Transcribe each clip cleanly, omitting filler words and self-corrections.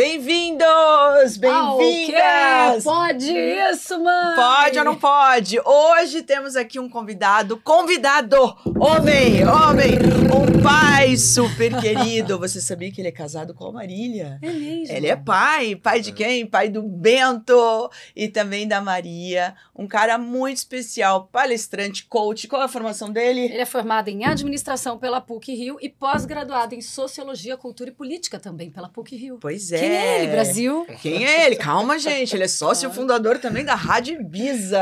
Bem-vindos! Bem-vindas! Pode isso, mãe? Pode ou não pode? Hoje temos aqui um convidado, homem, um pai super querido. Você sabia que ele é casado com a Marília? É mesmo? Ele é pai de quem? Pai do Bento e também da Maria. Um cara muito especial, palestrante, coach. Qual é a formação dele? Ele é formado em administração pela PUC-Rio e pós-graduado em sociologia, cultura e política também pela PUC-Rio. Pois é. Quem é ele, Brasil? Quem é ele? Calma, gente. Ele é sócio fundador também da Rádio Ibiza.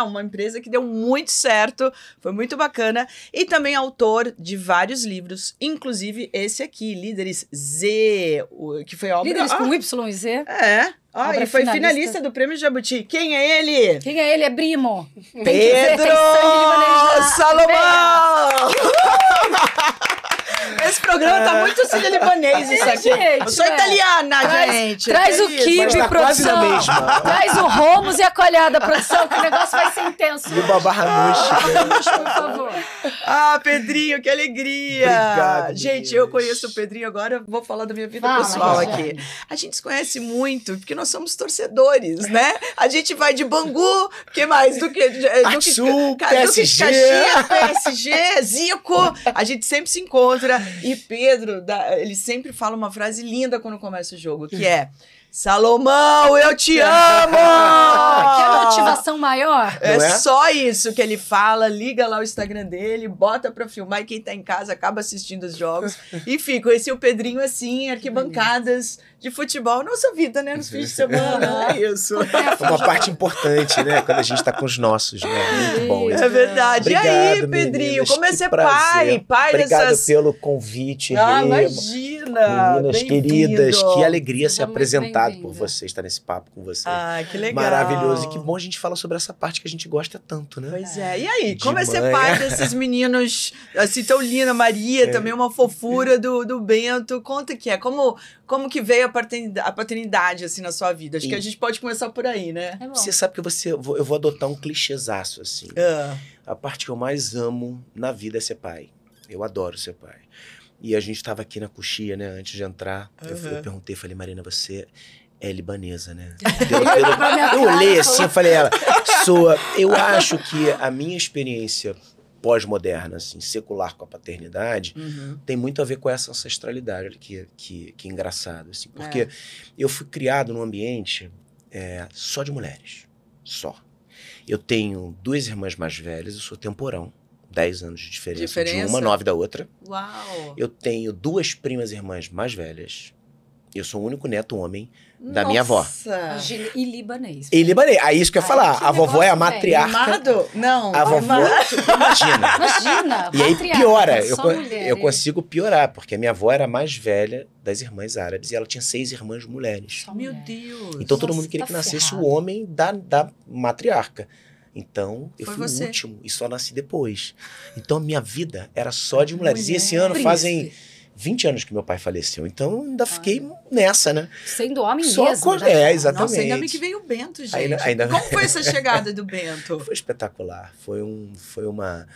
Uma empresa que deu muito certo. Foi muito bacana. E também autor de vários livros, inclusive esse aqui, Líderes Z, que foi obra... Líderes com Y e Z. É. E foi finalista do Prêmio Jabuti. Quem é ele? Quem é ele? É primo. Pedro Salomão! Esse programa tá muito sírio-libanês, isso aqui. Gente, eu sou italiana, gente. Traz o Kibe, produção. Traz o Romos e a Colhada, produção, que o negócio vai ser intenso. E o Babarranush. Por favor. Pedrinho, que alegria. Obrigado, gente, eu conheço o Pedrinho agora, vou falar da minha vida pessoal aqui. A gente se conhece muito, porque nós somos torcedores, né? A gente vai de Bangu, que mais? Do que Sul, PSG. Caxias, PSG, Zico. A gente sempre se encontra. E Pedro, ele sempre fala uma frase linda quando começa o jogo, que é: Salomão, eu te amo! Quer motivação maior? É só isso que ele fala, liga lá o Instagram dele, bota pra filmar e quem tá em casa acaba assistindo os jogos. Enfim, conheci o Pedrinho assim, em arquibancadas de futebol, nossa vida, né? Nos fins de semana, é isso. Uma parte importante, né? Quando a gente tá com os nossos, né? Muito bom isso. É verdade. Obrigado, e aí, Pedrinho, meninas, como é que ser prazer. pai Obrigado dessas... pelo convite. Imagina! Meninas queridas, que alegria ser Seja muito apresentado bem-vinda. por você, estar nesse papo com você. Que legal. Maravilhoso. E que bom a gente falar sobre essa parte que a gente gosta tanto, né? Pois é. E aí, De como é ser mãe. pai desses meninos assim tão linda, Maria, também uma fofura do Bento. Conta que é, como que veio a paternidade assim na sua vida? Acho que a gente pode começar por aí, né? É bom. Você sabe que eu vou adotar um clichêzaço, assim. A parte que eu mais amo na vida é ser pai. Eu adoro ser pai. E a gente estava aqui na coxia, né? Antes de entrar, eu perguntei, falei, Marina, você é libanesa, né? Eu olhei assim, eu falei, eu acho que a minha experiência pós-moderna, assim, secular com a paternidade, tem muito a ver com essa ancestralidade. Olha que engraçado, assim. Porque eu fui criado num ambiente só de mulheres. Só. Eu tenho 2 irmãs mais velhas, eu sou temporão. 10 anos de diferença de uma, 9 da outra. Uau! Eu tenho 2 primas irmãs mais velhas. Eu sou o único neto homem da minha avó. Imagina, e libanês. E libanês. Aí isso que eu ia falar. que A vovó é a negócio, matriarca. Amado? Não. A vovó, imagina. Imagina. E aí patriarca, piora. só mulher, Eu consigo piorar, porque a minha avó era a mais velha das irmãs árabes e ela tinha 6 irmãs mulheres. Só Meu mulher. Deus. Então todo Nossa, mundo queria tá que nascesse ferrado. o homem da matriarca. Então, eu Foi fui você. o último e só nasci depois. Então, a minha vida era só de mulheres. E esse ano Príncipe. fazem 20 anos que meu pai faleceu. Então, eu ainda fiquei nessa, né? Sendo homem Só mesmo. exatamente. Nossa, ainda bem que veio o Bento, gente. Ainda- Como foi essa chegada do Bento? Foi espetacular. Foi uma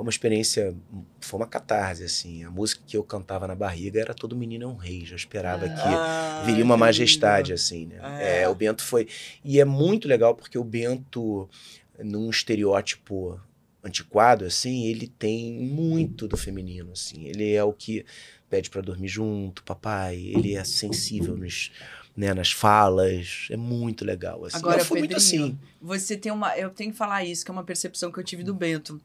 experiência, foi uma catarse, assim. A música que eu cantava na barriga era Todo Menino é um Rei. Já esperava que viria uma majestade, assim, né? O Bento foi... E é muito legal porque o Bento, num estereótipo antiquado, assim, ele tem muito do feminino, assim. Ele é o que pede pra dormir junto, papai. Ele é sensível nas falas. É muito legal, assim. Agora, Eu fui muito Pedrinho, assim. você tem eu tenho que falar isso, que é uma percepção que eu tive do Bento.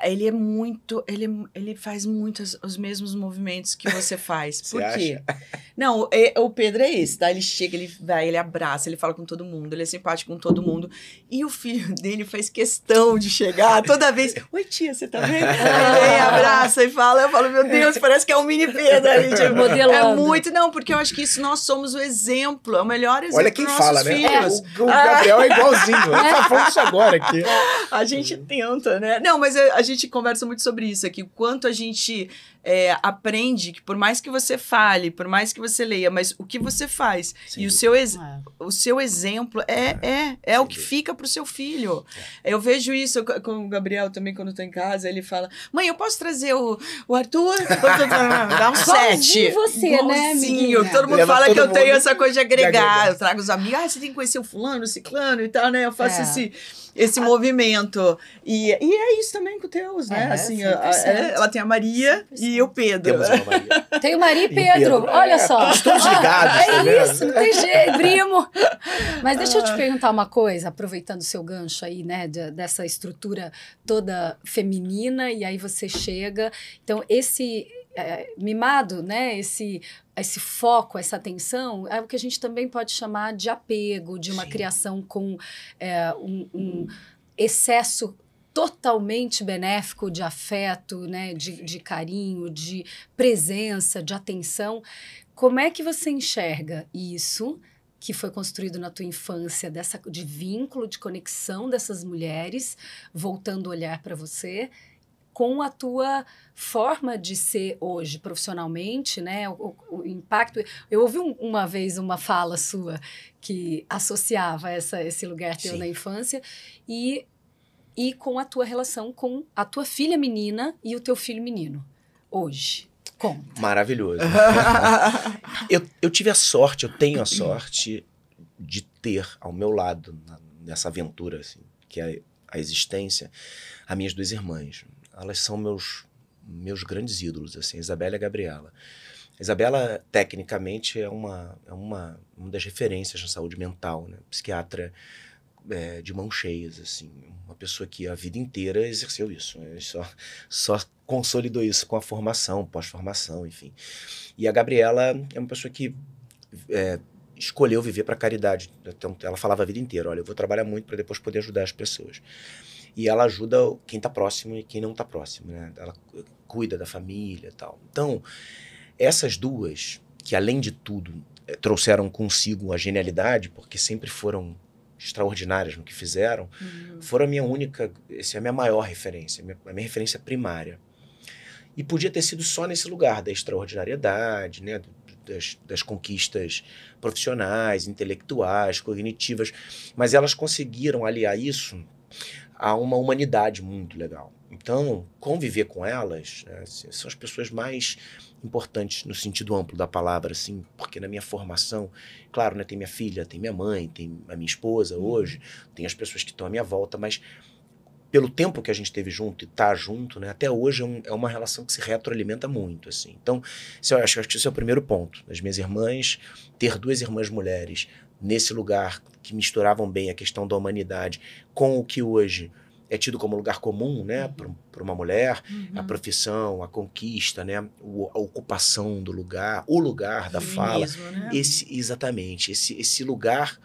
Ele é muito... Ele faz muitos os mesmos movimentos que você faz. Por Você quê? acha? Não, o Pedro é esse, tá? Ele chega, ele vai, ele abraça, ele fala com todo mundo, ele é simpático com todo mundo. E o filho dele faz questão de chegar toda vez. Oi, tia, você tá bem? Ele vem, abraça e fala. Eu falo, meu Deus, parece que é um mini Pedro ali. Tipo, Modelando. É muito... Não, porque eu acho que isso nós somos o exemplo, é o melhor exemplo Olha quem pros nossos fala, né? filhos. O Gabriel é igualzinho. Ele tá falando isso agora aqui. A gente tenta, né? Não, mas a gente conversa muito sobre isso aqui. O quanto a gente aprende que por mais que você fale, por mais que você leia, mas o que você faz Sim. e o seu exemplo é o que fica pro seu filho. Eu vejo isso com o Gabriel também, quando eu tô em casa, ele fala, mãe, eu posso trazer o Arthur? Dá um 7. Você, né, amiguinho? Todo mundo fala que eu tenho essa coisa de agregar. Eu trago os amigos, você tem que conhecer o fulano, o ciclano e tal, né? Eu faço esse movimento. E é isso também com o Teus, né? Assim, ela tem a Maria 100%. E o Pedro. Temos uma Maria. Tem o Maria e Pedro, olha só. Estamos ligados. Isso, não tem jeito, primo. Mas deixa eu te perguntar uma coisa, aproveitando o seu gancho aí, né, dessa estrutura toda feminina, e aí você chega. Então, esse mimado, né, esse foco, essa atenção, é o que a gente também pode chamar de apego, de uma criação com um excesso totalmente benéfico de afeto, né, de carinho, de presença, de atenção. Como é que você enxerga isso que foi construído na tua infância, de vínculo, de conexão dessas mulheres, voltando o olhar para você, com a tua forma de ser hoje profissionalmente, né? O impacto. Eu ouvi uma vez uma fala sua que associava esse lugar teu na infância e com a tua relação com a tua filha menina e o teu filho menino hoje. Conta. Maravilhoso. eu tive a sorte, eu tenho a sorte de ter ao meu lado, nessa aventura, assim, que é a existência, as minhas 2 irmãs. Elas são meus grandes ídolos, assim, a Isabela e a Gabriela. A Isabela, tecnicamente, é uma das referências na saúde mental, né? Psiquiatra de mãos cheias, assim, uma pessoa que a vida inteira exerceu isso, né? Só consolidou isso com a formação, pós-formação, enfim. E a Gabriela é uma pessoa que escolheu viver para caridade. Então, ela falava a vida inteira, olha, eu vou trabalhar muito para depois poder ajudar as pessoas. E ela ajuda quem está próximo e quem não está próximo, né? Ela cuida da família e tal. Então, essas duas, que além de tudo trouxeram consigo a genialidade, porque sempre foram extraordinárias no que fizeram, foram a minha única, essa é a minha maior referência, a minha referência primária. E podia ter sido só nesse lugar da extraordinariedade, né? Das conquistas profissionais, intelectuais, cognitivas, mas elas conseguiram aliar isso a uma humanidade muito legal. Então, conviver com elas, né, são as pessoas mais importantes no sentido amplo da palavra, assim, porque na minha formação, claro, né, tem minha filha, tem minha mãe, tem a minha esposa hoje, tem as pessoas que estão à minha volta, mas pelo tempo que a gente teve junto e tá junto, né, até hoje é uma relação que se retroalimenta muito, assim. Então, eu acho que esse é o primeiro ponto. As minhas irmãs, ter 2 irmãs mulheres nesse lugar que misturavam bem a questão da humanidade com o que hoje é tido como lugar comum, né, para uma mulher, a profissão, a conquista, né, a ocupação do lugar, o lugar da fala. Né? Exatamente, esse lugar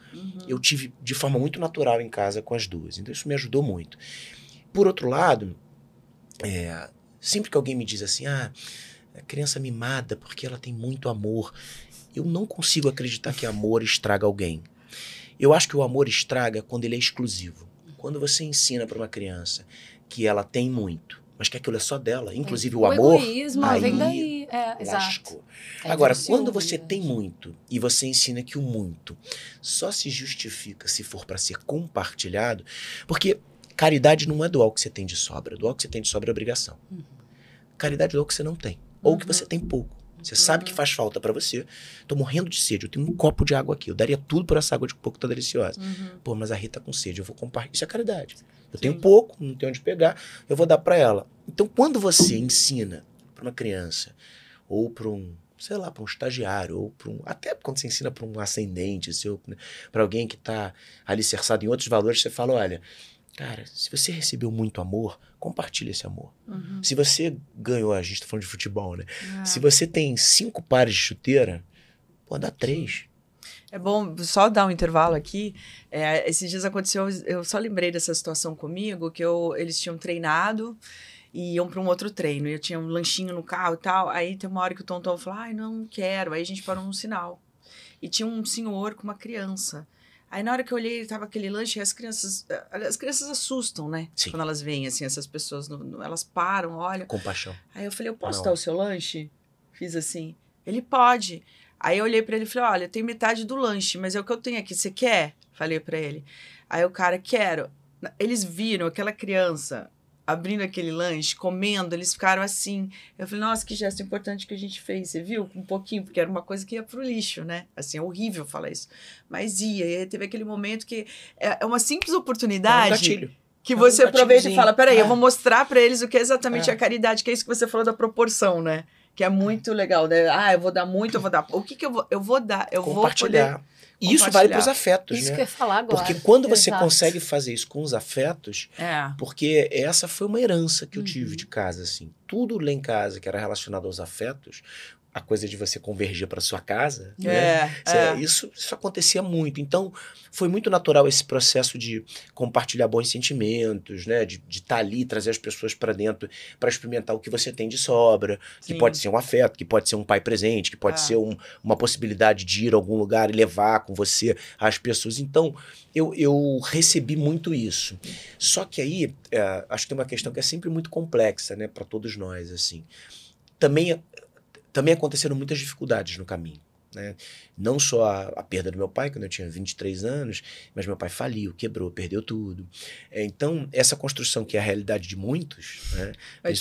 eu tive de forma muito natural em casa com as 2. Então isso me ajudou muito. Por outro lado, sempre que alguém me diz assim, a criança mimada porque ela tem muito amor, eu não consigo acreditar que amor estraga alguém. Eu acho que o amor estraga quando ele é exclusivo. Quando você ensina para uma criança que ela tem muito, mas que aquilo é só dela, inclusive o amor, egoísmo vem daí. Exato. Agora, quando você tem muito e você ensina que o muito só se justifica se for para ser compartilhado, porque caridade não é doar o que você tem de sobra, doar o que você tem de sobra é obrigação. Caridade é doar o que você não tem, ou o que você tem pouco. Você sabe que faz falta pra você. Tô morrendo de sede, eu tenho um copo de água aqui. Eu daria tudo por essa água de coco, tá deliciosa. Pô, mas a Rita tá com sede, eu vou compartilhar. Isso é caridade. Eu tenho pouco, não tenho onde pegar, eu vou dar pra ela. Então, quando você ensina pra uma criança, ou pra um, sei lá, pra um estagiário, ou pra até quando você ensina pra um ascendente, pra alguém que tá alicerçado em outros valores, você fala, olha, cara, se você recebeu muito amor, compartilha esse amor. Se você ganhou, a gente tá falando de futebol, né? Se você tem 5 pares de chuteira, pô, dá 3. É bom só dar um intervalo aqui. Esses dias aconteceu, eu só lembrei dessa situação comigo, que eles tinham treinado e iam para um outro treino. E eu tinha um lanchinho no carro e tal. Aí tem uma hora que o Tonton falou, ai, não quero. Aí a gente parou num sinal. E tinha um senhor com uma criança. Aí na hora que eu olhei, tava aquele lanche, e as crianças assustam, né? Sim. Quando elas veem, assim, essas pessoas, elas param, olham. Compaixão. Aí eu falei, eu posso dar o seu lanche? Fiz assim. Ele pode. Aí eu olhei pra ele e falei, olha, eu tenho metade do lanche, mas é o que eu tenho aqui, você quer? Falei pra ele. Aí o cara, quero. Eles viram aquela criança abrindo aquele lanche, comendo, eles ficaram assim. Eu falei, nossa, que gesto importante que a gente fez, você viu? Um pouquinho, porque era uma coisa que ia pro lixo, né? Assim, é horrível falar isso. Mas ia, e aí teve aquele momento que é uma simples oportunidade. É um gatilho. Que você aproveita e fala, peraí, eu vou mostrar pra eles o que é exatamente a caridade, que é isso que você falou da proporção, né? Que é muito legal, né? Ah, eu vou dar muito, eu vou dar... O que eu vou dar? Eu vou poder... E isso vale para os afetos, isso né? Que eu ia falar agora. Porque quando você consegue fazer isso com os afetos, porque essa foi uma herança que eu tive de casa, assim. Tudo lá em casa que era relacionado aos afetos, a coisa de você convergir para sua casa, né? Isso acontecia muito. Então, foi muito natural esse processo de compartilhar bons sentimentos, né? De estar ali, trazer as pessoas para dentro para experimentar o que você tem de sobra, que pode ser um afeto, que pode ser um pai presente, que pode ser uma possibilidade de ir a algum lugar e levar com você as pessoas. Então, eu recebi muito isso. Só que aí, acho que tem uma questão que é sempre muito complexa, né? Para todos nós, assim. Também aconteceram muitas dificuldades no caminho, né? Não só a perda do meu pai, quando eu tinha 23 anos, mas meu pai faliu, quebrou, perdeu tudo. Então, essa construção que é a realidade de muitos... Né, vai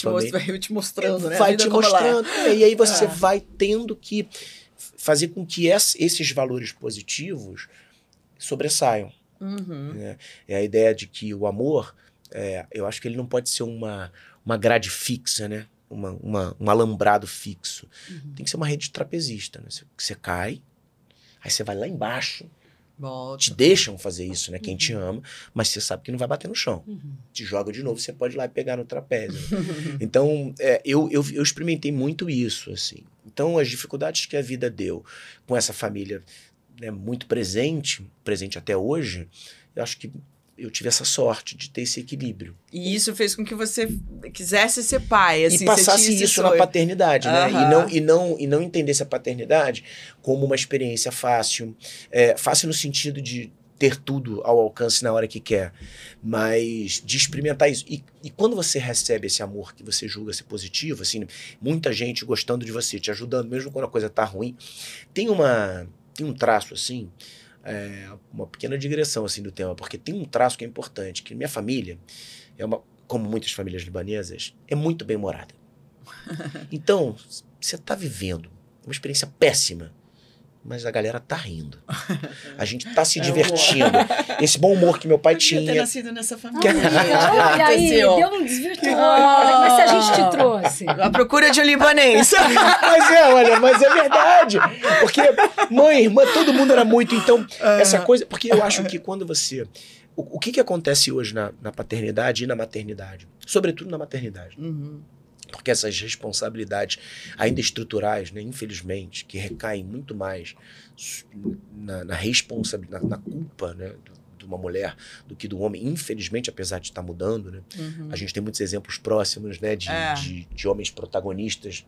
te mostrando, né? Vai te mostrando. E aí você vai tendo que fazer com que esses valores positivos sobressaiam. Né? É a ideia de que o amor, eu acho que ele não pode ser uma grade fixa, né? Um alambrado fixo. Tem que ser uma rede trapezista, né? Você cai, aí você vai lá embaixo, te deixam fazer isso, né? Quem te ama, mas você sabe que não vai bater no chão. Te joga de novo, você pode ir lá e pegar no trapézio. Então, eu experimentei muito isso, assim. Então, as dificuldades que a vida deu com essa família, né, muito presente até hoje, eu acho que eu tive essa sorte de ter esse equilíbrio. E isso fez com que você quisesse ser pai, assim, e passasse isso na paternidade, né? E não entendesse a paternidade como uma experiência fácil. Fácil no sentido de ter tudo ao alcance na hora que quer, mas de experimentar isso. E quando você recebe esse amor que você julga ser positivo, assim, muita gente gostando de você, te ajudando, mesmo quando a coisa tá ruim, tem um traço, assim, uma pequena digressão assim, do tema, porque tem um traço que é importante, que minha família, como muitas famílias libanesas, é muito bem-humorada. Então, você está vivendo uma experiência péssima, mas a galera tá rindo. A gente tá se divertindo. Esse bom humor que meu pai tinha. Podia ter nascido nessa família. E aí, deu um desvirtuado. Mas se a gente te trouxe. A procura de um libanês. Mas é verdade. Porque mãe, irmã, todo mundo era muito. Então, essa coisa... Porque eu acho que quando você... O que acontece hoje na paternidade e na maternidade? Sobretudo na maternidade. Porque essas responsabilidades ainda estruturais, né, infelizmente, que recaem muito mais na responsabilidade, na culpa, né, de uma mulher do que do homem, infelizmente, apesar de estar mudando, né? A gente tem muitos exemplos próximos, né, de homens protagonistas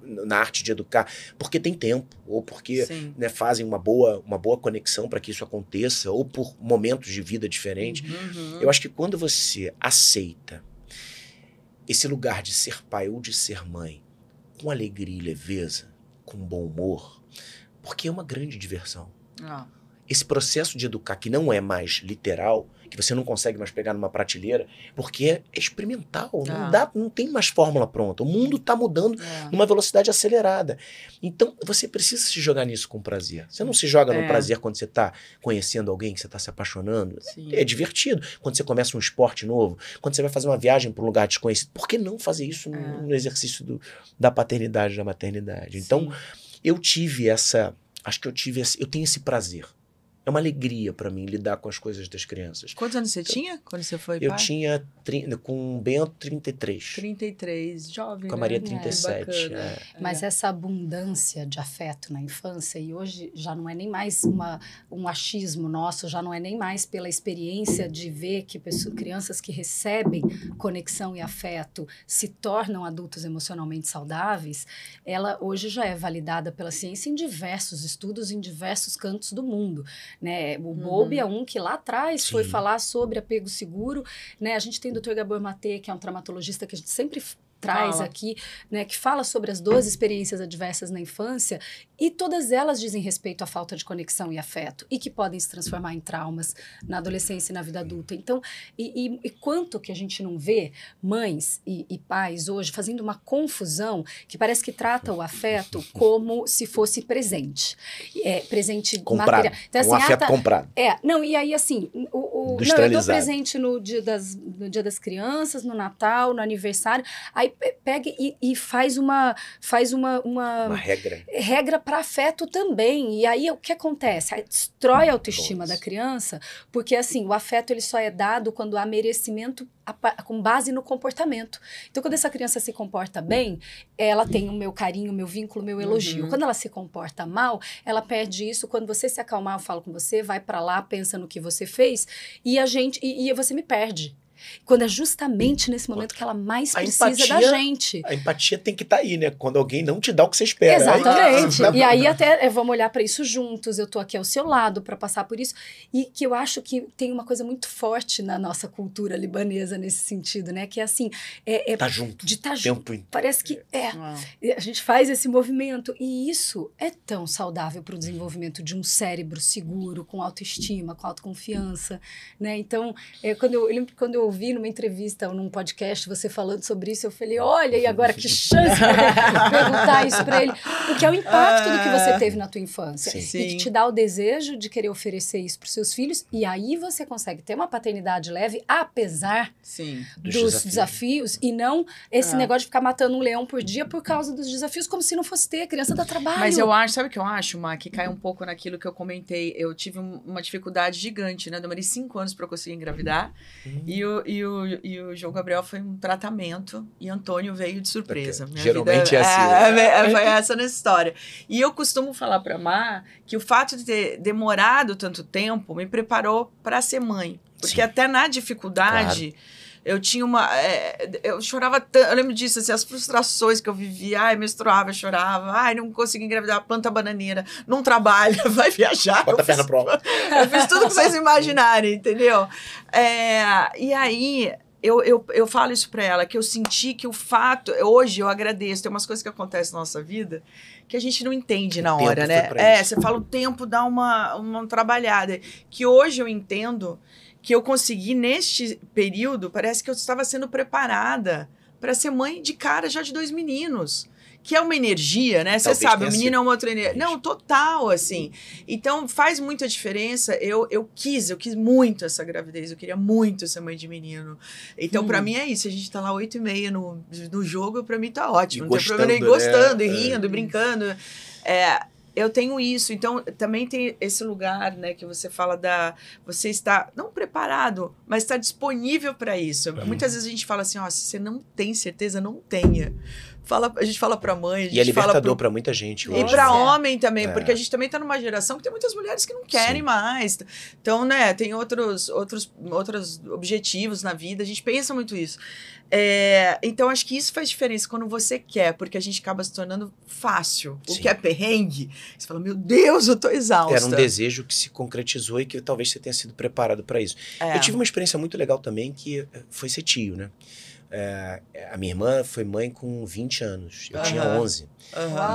na arte de educar, porque tem tempo, ou porque, né, fazem uma boa conexão para que isso aconteça, ou por momentos de vida diferentes. Eu acho que quando você aceita esse lugar de ser pai ou de ser mãe com alegria e leveza, com bom humor, porque é uma grande diversão. Esse processo de educar que não é mais literal, que você não consegue mais pegar numa prateleira, porque é experimental, não tem mais fórmula pronta. O mundo está mudando numa velocidade acelerada. Então, você precisa se jogar nisso com prazer. Você não se joga no prazer quando você está conhecendo alguém, que você está se apaixonando. É divertido. Quando você começa um esporte novo, quando você vai fazer uma viagem para um lugar desconhecido. Por que não fazer isso no exercício da paternidade, da maternidade? Então, eu tenho esse prazer. É uma alegria para mim lidar com as coisas das crianças. Quantos anos você tinha quando você foi pai? Eu tinha, com o Bento, 33. 33, jovem, com a Maria, 37. Mas essa abundância de afeto na infância, e hoje já não é nem mais um achismo nosso, já não é nem mais pela experiência de ver que crianças que recebem conexão e afeto se tornam adultos emocionalmente saudáveis, ela hoje já é validada pela ciência em diversos estudos, em diversos cantos do mundo. né? O Bowlby é um que lá atrás foi falar sobre apego seguro, né? A gente tem o Dr. Gabor Maté, que é um traumatologista que a gente sempre traz aqui, né, que fala sobre as 12 experiências adversas na infância, e todas elas dizem respeito à falta de conexão e afeto, e que podem se transformar em traumas na adolescência e na vida adulta. Então, e quanto que a gente não vê mães e pais hoje fazendo uma confusão que parece que trata o afeto como se fosse presente. Presente comprado, material. Então, assim, afeto comprado. Não, e aí assim, não, eu dou presente no dia das crianças, no Natal, no aniversário, aí pega e faz uma regra para afeto também. E aí o que acontece? Aí destrói a autoestima da criança, porque assim, o afeto ele só é dado quando há merecimento com base no comportamento. Então, quando essa criança se comporta bem, ela tem o meu carinho, o meu vínculo, o meu elogio. Quando ela se comporta mal, ela perde isso. Quando você se acalmar, eu falo com você, vai para lá, pensa no que você fez, e você me perde. Quando é justamente nesse momento que ela mais precisa da gente. A empatia tem que estar aí, né? Quando alguém não te dá o que você espera. Exatamente. E aí até vamos olhar para isso juntos. Eu tô aqui ao seu lado para passar por isso. E que eu acho que tem uma coisa muito forte na nossa cultura libanesa nesse sentido, né? Que é assim... tá junto. De estar junto. Parece que a gente faz esse movimento. E isso é tão saudável para o desenvolvimento de um cérebro seguro, com autoestima, com autoconfiança, né? Então, eu lembro que quando eu ouvi numa entrevista ou num podcast você falando sobre isso, eu falei, olha, e agora que chance de perguntar isso para ele, porque é o impacto do que você teve na tua infância. Sim. E que te dá o desejo de querer oferecer isso para os seus filhos, e aí você consegue ter uma paternidade leve, apesar dos desafios, e não esse negócio de ficar matando um leão por dia por causa dos desafios, como se não fosse ter, a criança dá trabalho. Mas eu acho, sabe o que eu acho, Má? Que cai um pouco naquilo que eu comentei. Eu tive uma dificuldade gigante, né? Demorei 5 anos para conseguir engravidar, e o João Gabriel foi um tratamento e Antônio veio de surpresa. Geralmente é assim. Foi essa nessa história. E eu costumo falar pra Má que o fato de ter demorado tanto tempo me preparou para ser mãe. Porque até na dificuldade... Claro. Eu tinha eu chorava tanto, eu lembro disso, assim, as frustrações que eu vivia, menstruava, chorava, não consegui engravidar, planta bananeira, não trabalha, vai viajar. Bota a perna prova. Eu fiz tudo que vocês imaginarem, entendeu? E aí, eu falo isso pra ela, que eu senti que o fato, hoje eu agradeço, tem umas coisas que acontecem na nossa vida que a gente não entende na hora, né? Você fala, o tempo dá uma trabalhada, que hoje eu entendo que eu consegui, neste período, parece que eu estava sendo preparada para ser mãe de cara já de 2 meninos. Que é uma energia, né? Você sabe, o menino é uma outra energia. Não, total, assim. Então, faz muita diferença. Eu quis muito essa gravidez. Eu queria muito ser mãe de menino. Então, pra mim é isso. A gente tá lá 8h30 no jogo, pra mim tá ótimo. Não tem problema nem gostando, e rindo, e brincando. Eu tenho isso, então também tem esse lugar, né, que você fala você está não preparado, mas está disponível para isso. Muitas vezes a gente fala assim, se você não tem certeza, não tenha. A gente fala pra mãe, a gente e é libertador pra muita gente hoje. E pra homem também, porque a gente também tá numa geração que tem muitas mulheres que não querem mais. Então, né, tem outros objetivos na vida, a gente pensa muito isso. Então, acho que isso faz diferença quando você quer, porque a gente acaba se tornando fácil. O que é perrengue, você fala, meu Deus, eu tô exausta. Era um desejo que se concretizou e que talvez você tenha sido preparado pra isso. Eu tive uma experiência muito legal também, que foi ser tio, né? A minha irmã foi mãe com 20 anos. Eu tinha 11.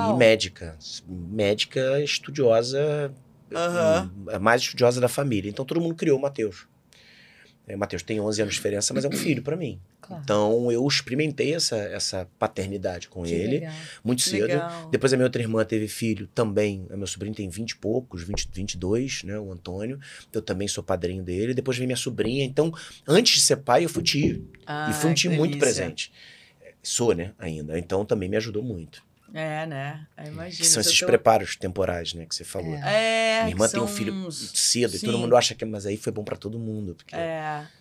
E médica estudiosa, a mais estudiosa da família. Então, todo mundo criou o Matheus. O Matheus tem 11 anos de diferença, mas é um filho para mim. Claro. Então, eu experimentei essa paternidade com ele muito cedo. Legal. Depois, a minha outra irmã teve filho também. Meu sobrinho tem 20 e poucos, 22, né? O Antônio. Eu também sou padrinho dele. Depois veio minha sobrinha. Então, antes de ser pai, eu fui tio. E fui um tio muito presente. Sou, né? Ainda. Então, também me ajudou muito. Né? Imagino. Que são esses preparos temporais, né? Que você falou. Minha irmã tem um filho cedo. Sim. E todo mundo acha que... Mas aí foi bom pra todo mundo.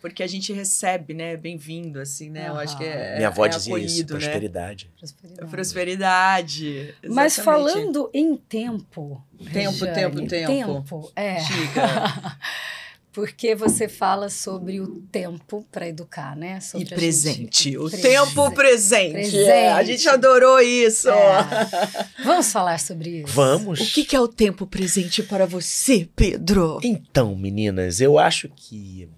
Porque a gente recebe, né? Bem-vindo, assim, né? Eu acho que minha avó dizia isso. Prosperidade. Né? Prosperidade. Mas falando em tempo... Tempo. Diga. porque você fala sobre o tempo para educar, né? Sobre e presente. O presente. tempo presente. Presente. A gente adorou isso. Vamos falar sobre isso. Vamos. O que é o tempo presente para você, Pedro? Então, meninas, eu acho que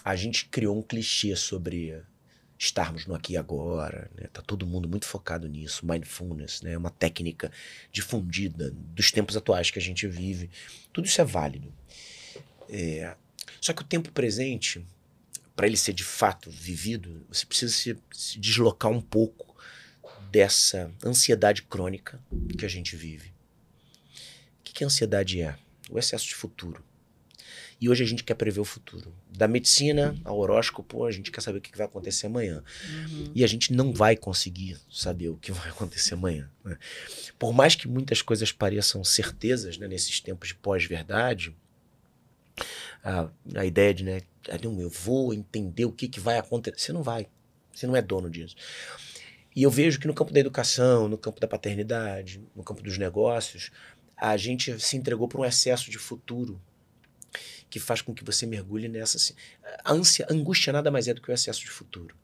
a gente criou um clichê sobre estarmos no aqui e agora, né? Tá todo mundo muito focado nisso. Mindfulness, né? Uma técnica difundida dos tempos atuais que a gente vive. Tudo isso é válido. Só que o tempo presente, para ele ser de fato vivido, você precisa se deslocar um pouco dessa ansiedade crônica que a gente vive. O que a ansiedade é? O excesso de futuro. E hoje a gente quer prever o futuro. Da medicina ao horóscopo, a gente quer saber o que vai acontecer amanhã. E a gente não vai conseguir saber o que vai acontecer amanhã, né? Por mais que muitas coisas pareçam certezas, né, nesses tempos de pós-verdade, a ideia de, né, eu vou entender o que vai acontecer. Você não vai. Você não é dono disso. E eu vejo que no campo da educação, no campo da paternidade, no campo dos negócios, a gente se entregou para um excesso de futuro que faz com que você mergulhe nessa... Assim, a angústia nada mais é do que o excesso de futuro.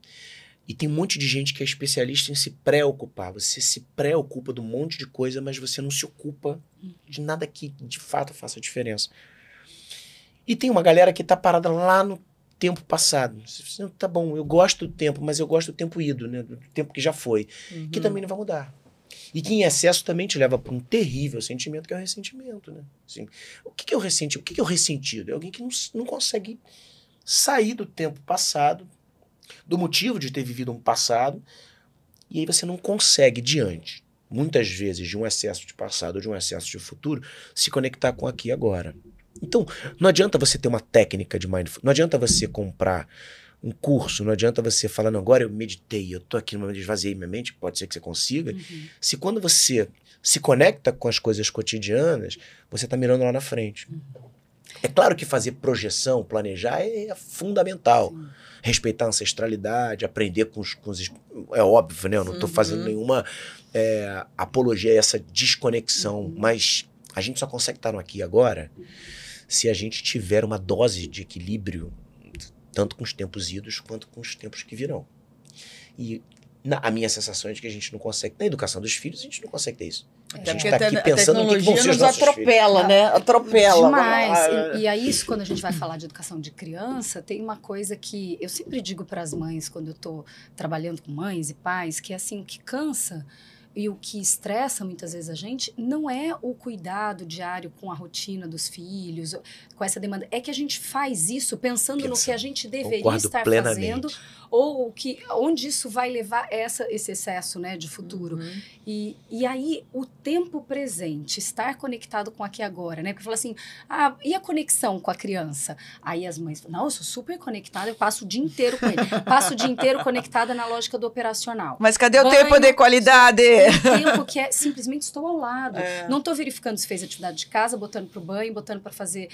E tem um monte de gente que é especialista em se preocupar. Você se preocupa de um monte de coisa, mas você não se ocupa de nada que de fato faça diferença. E tem uma galera que tá parada lá no tempo passado. Tá bom, eu gosto do tempo, mas eu gosto do tempo ido, né? Do tempo que já foi. Que também não vai mudar. E que em excesso também te leva para um terrível sentimento, que é o ressentimento, né? Assim, o que é o ressentimento? O que é o ressentido? É alguém que não consegue sair do tempo passado, do motivo de ter vivido um passado, e aí você não consegue, diante, muitas vezes, de um excesso de passado ou de um excesso de futuro, se conectar com aqui e agora. Então, não adianta você ter uma técnica de mindfulness, não adianta você comprar um curso, não adianta você falar, não, agora eu meditei, eu tô aqui no momento, esvaziei minha mente, pode ser que você consiga. Se quando você se conecta com as coisas cotidianas, você tá mirando lá na frente. É claro que fazer projeção, planejar é fundamental. Respeitar a ancestralidade, aprender com os... É óbvio, né? Eu não tô fazendo nenhuma apologia a essa desconexão, mas a gente só consegue estar no aqui e agora se a gente tiver uma dose de equilíbrio, tanto com os tempos idos quanto com os tempos que virão. E a minha sensação é de que a gente não consegue, na educação dos filhos, a gente não consegue ter isso. A gente está aqui pensando no que vão ser os nossos atropela, filhos. Né? Atropela. Demais. E aí, isso, quando a gente vai falar de educação de criança, tem uma coisa que eu sempre digo para as mães, quando eu estou trabalhando com mães e pais, que é assim, o que cansa e o que estressa muitas vezes a gente não é o cuidado diário com a rotina dos filhos, com essa demanda. É que a gente faz isso pensando no que a gente deveria estar fazendo ou onde isso vai levar esse excesso, né, de futuro. E aí, o tempo presente, estar conectado com aqui e agora, né? Porque fala assim, e a conexão com a criança? Aí as mães falam, não, eu sou super conectada, eu passo o dia inteiro com ele. Passo o dia inteiro conectada na lógica do operacional. Mas cadê o tempo de qualidade? O tempo que é simplesmente estou ao lado. Não estou verificando se fez atividade de casa, botando para o banho, botando para fazer,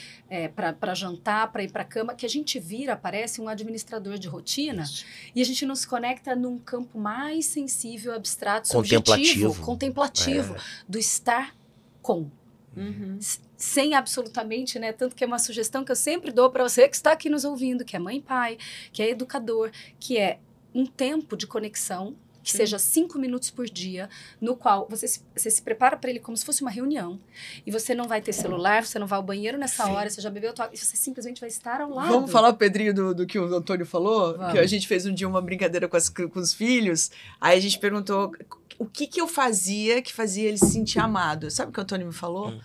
para jantar, para ir para a cama, que a gente vira, parece um administrador de rotina. Isso. E a gente não se conecta num campo mais sensível, abstrato, subjetivo, contemplativo, do estar com. Sem absolutamente, né? Tanto que é uma sugestão que eu sempre dou para você que está aqui nos ouvindo, que é mãe e pai, que é educador, que é um tempo de conexão, que seja 5 minutos por dia, no qual você se prepara para ele como se fosse uma reunião. E você não vai ter celular, você não vai ao banheiro nessa hora, você já bebeu tua água, e você simplesmente vai estar ao lado. Vamos falar, Pedrinho, do que o Antônio falou? Vamos. Que a gente fez um dia uma brincadeira com os filhos, aí a gente perguntou o que eu fazia que fazia ele se sentir amado. Sabe o que o Antônio me falou?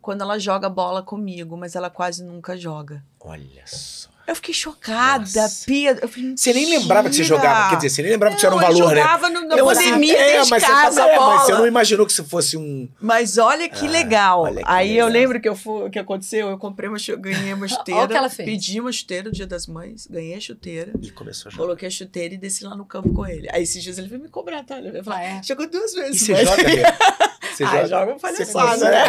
Quando ela joga bola comigo, mas ela quase nunca joga. Olha só. Eu fiquei chocada, Pedro. Você nem lembrava que você jogava. Quer dizer, você nem lembrava que isso era um valor, né? Eu jogava na pandemia dentro de casa, mas você não imaginou que isso fosse um... Mas olha que legal. Olha que aí legal. Eu lembro que aconteceu, eu comprei ganhei uma chuteira. Olha o que ela fez. Pedi uma chuteira no Dia das Mães, ganhei a chuteira. E começou a jogar. Coloquei a chuteira e desci lá no campo com ele. Aí esses dias ele veio me cobrar, tá? Ele veio falar, jogou 2 vezes. E você joga mesmo? Você joga um palhaçada, né?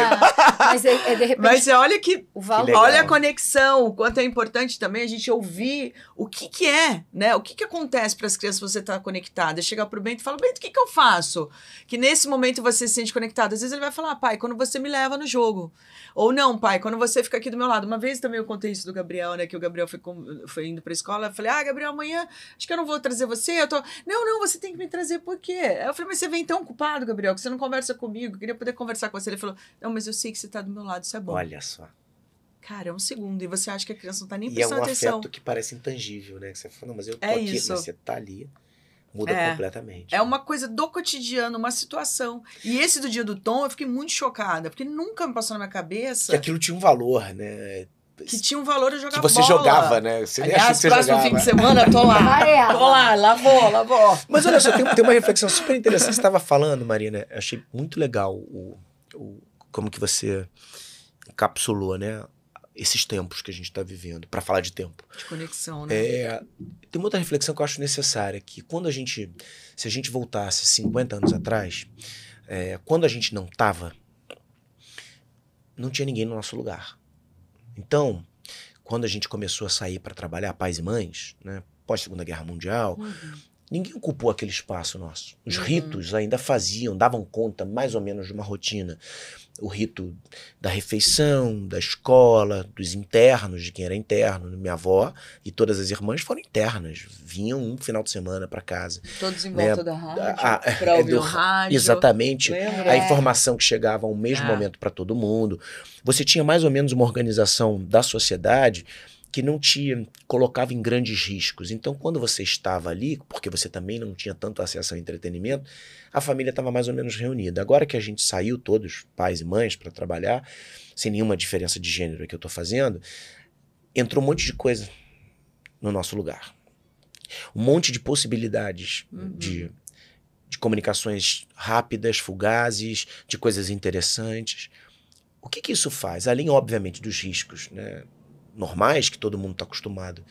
Mas de repente... Mas olha que valor. olha a conexão, o quanto é importante também a gente ouvir o que é, né? O que acontece para as crianças se você está conectada. Chegar pro Bento e falar, Bento, o que eu faço? Que nesse momento você se sente conectado. Às vezes ele vai falar, pai, quando você me leva no jogo. Ou não, pai, quando você fica aqui do meu lado. Uma vez também eu contei isso do Gabriel, né? Que o Gabriel foi indo pra escola. Eu falei, Gabriel, amanhã acho que eu não vou trazer você. Não, você tem que me trazer por quê? Aí eu falei, mas você vem tão ocupado, Gabriel, que você não conversa comigo. Eu queria poder conversar com você. Ele falou, não, mas eu sei que você tá do meu lado, isso é bom. Olha só. Cara, é um segundo. E você acha que a criança não tá nem E prestando atenção. é um afeto que parece intangível, né? Que você fala, não, mas eu tô É aqui, isso. mas você tá ali. Muda completamente. É uma coisa do cotidiano, uma situação. E esse do dia do Tom, eu fiquei muito chocada, porque nunca me passou na minha cabeça... Que aquilo tinha um valor, né? Que tinha um valor eu jogar bola. Que você jogava, né? Você nem achou que você próximo jogava. fim de semana, tô lá, lá vou. Mas olha só, tem uma reflexão super interessante. Você estava falando, Marina, eu achei muito legal como que você encapsulou, né? Esses tempos que a gente está vivendo, para falar de tempo. De conexão, né? Tem uma outra reflexão que eu acho necessária, que se a gente voltasse 50 anos atrás, quando a gente não estava, não tinha ninguém no nosso lugar. Então, quando a gente começou a sair para trabalhar, pais e mães, né, pós-Segunda Guerra Mundial, ninguém ocupou aquele espaço nosso. Os ritos ainda davam conta mais ou menos de uma rotina. O rito da refeição, da escola, dos internos, de quem era interno. Minha avó e todas as irmãs foram internas. Vinham um final de semana para casa. Todos em volta da rádio, para ouvir o rádio. Exatamente. Lembra? A informação que chegava ao mesmo momento para todo mundo. Você tinha mais ou menos uma organização da sociedade que não te colocava em grandes riscos. Então, quando você estava ali, porque você também não tinha tanto acesso ao entretenimento, a família estava mais ou menos reunida. Agora que a gente saiu todos, pais e mães, para trabalhar, sem nenhuma diferença de gênero que eu estou fazendo, entrou um monte de coisa no nosso lugar. Um monte de possibilidades de comunicações rápidas, fugazes, de coisas interessantes. O que isso faz? Além, obviamente, dos riscos, né, normais, que todo mundo está acostumado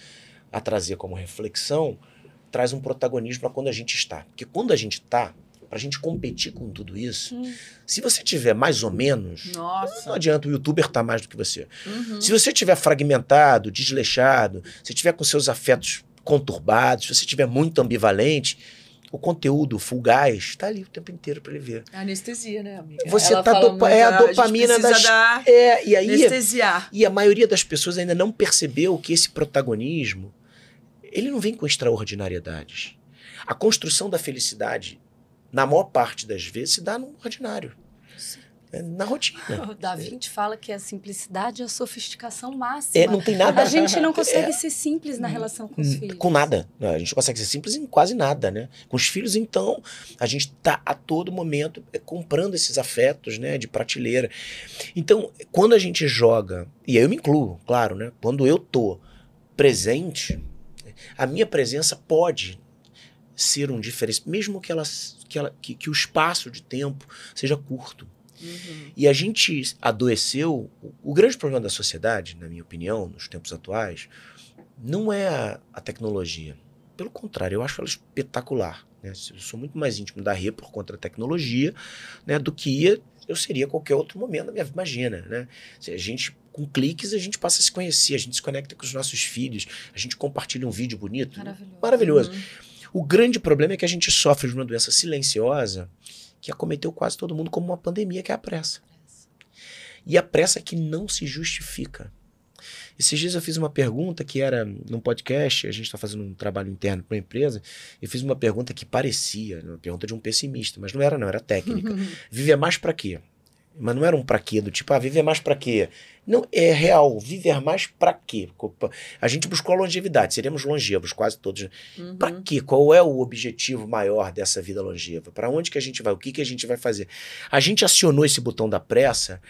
a trazer como reflexão, traz um protagonismo para quando a gente está. Porque quando a gente está, para a gente competir com tudo isso, se você tiver mais ou menos, não adianta o youtuber estar mais do que você. Se você tiver fragmentado, desleixado, se tiver com seus afetos conturbados, se você tiver muito ambivalente, o conteúdo fugaz está ali o tempo inteiro para ele ver. É anestesia, né, amiga? Você tá a dopamina das... e aí, anestesiar. E a maioria das pessoas ainda não percebeu que esse protagonismo, ele não vem com extraordinariedades. A construção da felicidade, na maior parte das vezes, se dá no ordinário. Na rotina. O Da Vinci fala que a simplicidade é a sofisticação máxima. Não tem nada. A gente não consegue ser simples na relação com os filhos. Com nada. A gente não consegue ser simples em quase nada, né? Com os filhos, então, a gente está a todo momento comprando esses afetos, né, de prateleira. Então, quando a gente joga, e aí eu me incluo, claro, né? Quando eu tô presente, a minha presença pode ser um diferencial, mesmo que o espaço de tempo seja curto. E a gente adoeceu. O grande problema da sociedade, na minha opinião, nos tempos atuais, não é a tecnologia. Pelo contrário, eu acho ela espetacular. Né? Eu sou muito mais íntimo da Rê por conta da tecnologia, né, do que eu seria qualquer outro momento da minha vida. Imagina, né? Se a gente, com cliques, a gente passa a se conhecer, a gente se conecta com os nossos filhos, a gente compartilha um vídeo bonito. Maravilhoso. O grande problema é que a gente sofre de uma doença silenciosa que acometeu quase todo mundo, como uma pandemia, que é a pressa. E a pressa que não se justifica. Esses dias eu fiz uma pergunta que era num podcast, a gente está fazendo um trabalho interno para uma empresa, eu fiz uma pergunta que parecia, uma pergunta de um pessimista, mas não, era técnica. Viver mais para quê? Mas não era um pra quê, do tipo, viver mais pra quê? Não, é real, viver mais pra quê? A gente buscou a longevidade, seremos longevos, quase todos. Pra quê? Qual é o objetivo maior dessa vida longeva? Para onde que a gente vai? O que a gente vai fazer? A gente acionou esse botão da pressa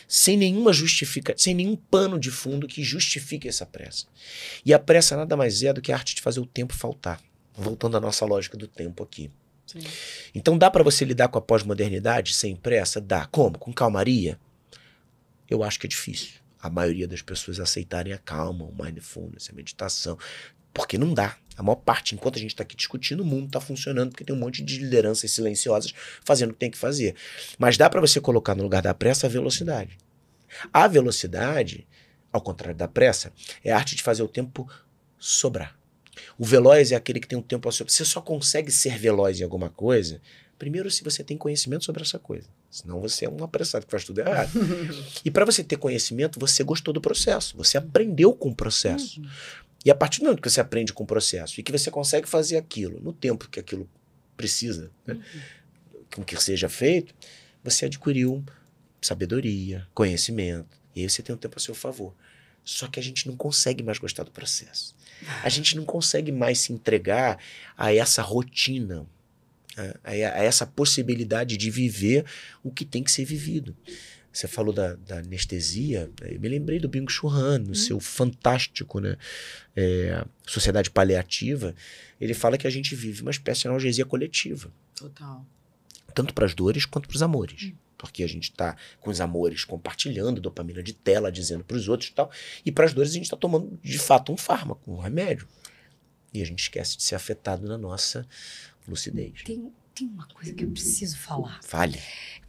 sem nenhuma justificativa, sem nenhum pano de fundo que justifique essa pressa. E a pressa nada mais é do que a arte de fazer o tempo faltar. Voltando à nossa lógica do tempo aqui. Sim. Então dá para você lidar com a pós-modernidade sem pressa? Dá. Como? Com calmaria? Eu acho que é difícil. a maioria das pessoas aceitarem a calma, o mindfulness, a meditação, porque não dá. A maior parte, enquanto a gente está aqui discutindo, o mundo está funcionando porque tem um monte de lideranças silenciosas fazendo o que tem que fazer. Mas dá para você colocar no lugar da pressa a velocidade. A velocidade, ao contrário da pressa, é a arte de fazer o tempo sobrar. O veloz é aquele que tem um tempo a sobrar. Você só consegue ser veloz em alguma coisa, primeiro, se você tem conhecimento sobre essa coisa. Senão você é um apressado que faz tudo errado. E para você ter conhecimento, você gostou do processo. Você aprendeu com o processo. E a partir do momento que você aprende com o processo e que você consegue fazer aquilo no tempo que aquilo precisa, né, com que seja feito, você adquiriu sabedoria, conhecimento. E aí você tem um tempo a seu favor. Só que a gente não consegue mais gostar do processo. A gente não consegue mais se entregar a essa rotina, a essa possibilidade de viver o que tem que ser vivido. Você falou da anestesia, eu me lembrei do Byung-Chul Han, no seu fantástico, né, Sociedade Paliativa. Ele fala que a gente vive uma espécie de analgesia coletiva. Total. Tanto para as dores quanto para os amores. Porque a gente está com os amores compartilhando dopamina de tela, dizendo para os outros e tal. E para as dores a gente está tomando, de fato, um fármaco, um remédio. E a gente esquece de ser afetado na nossa lucidez. Tem uma coisa que eu preciso falar. Fale.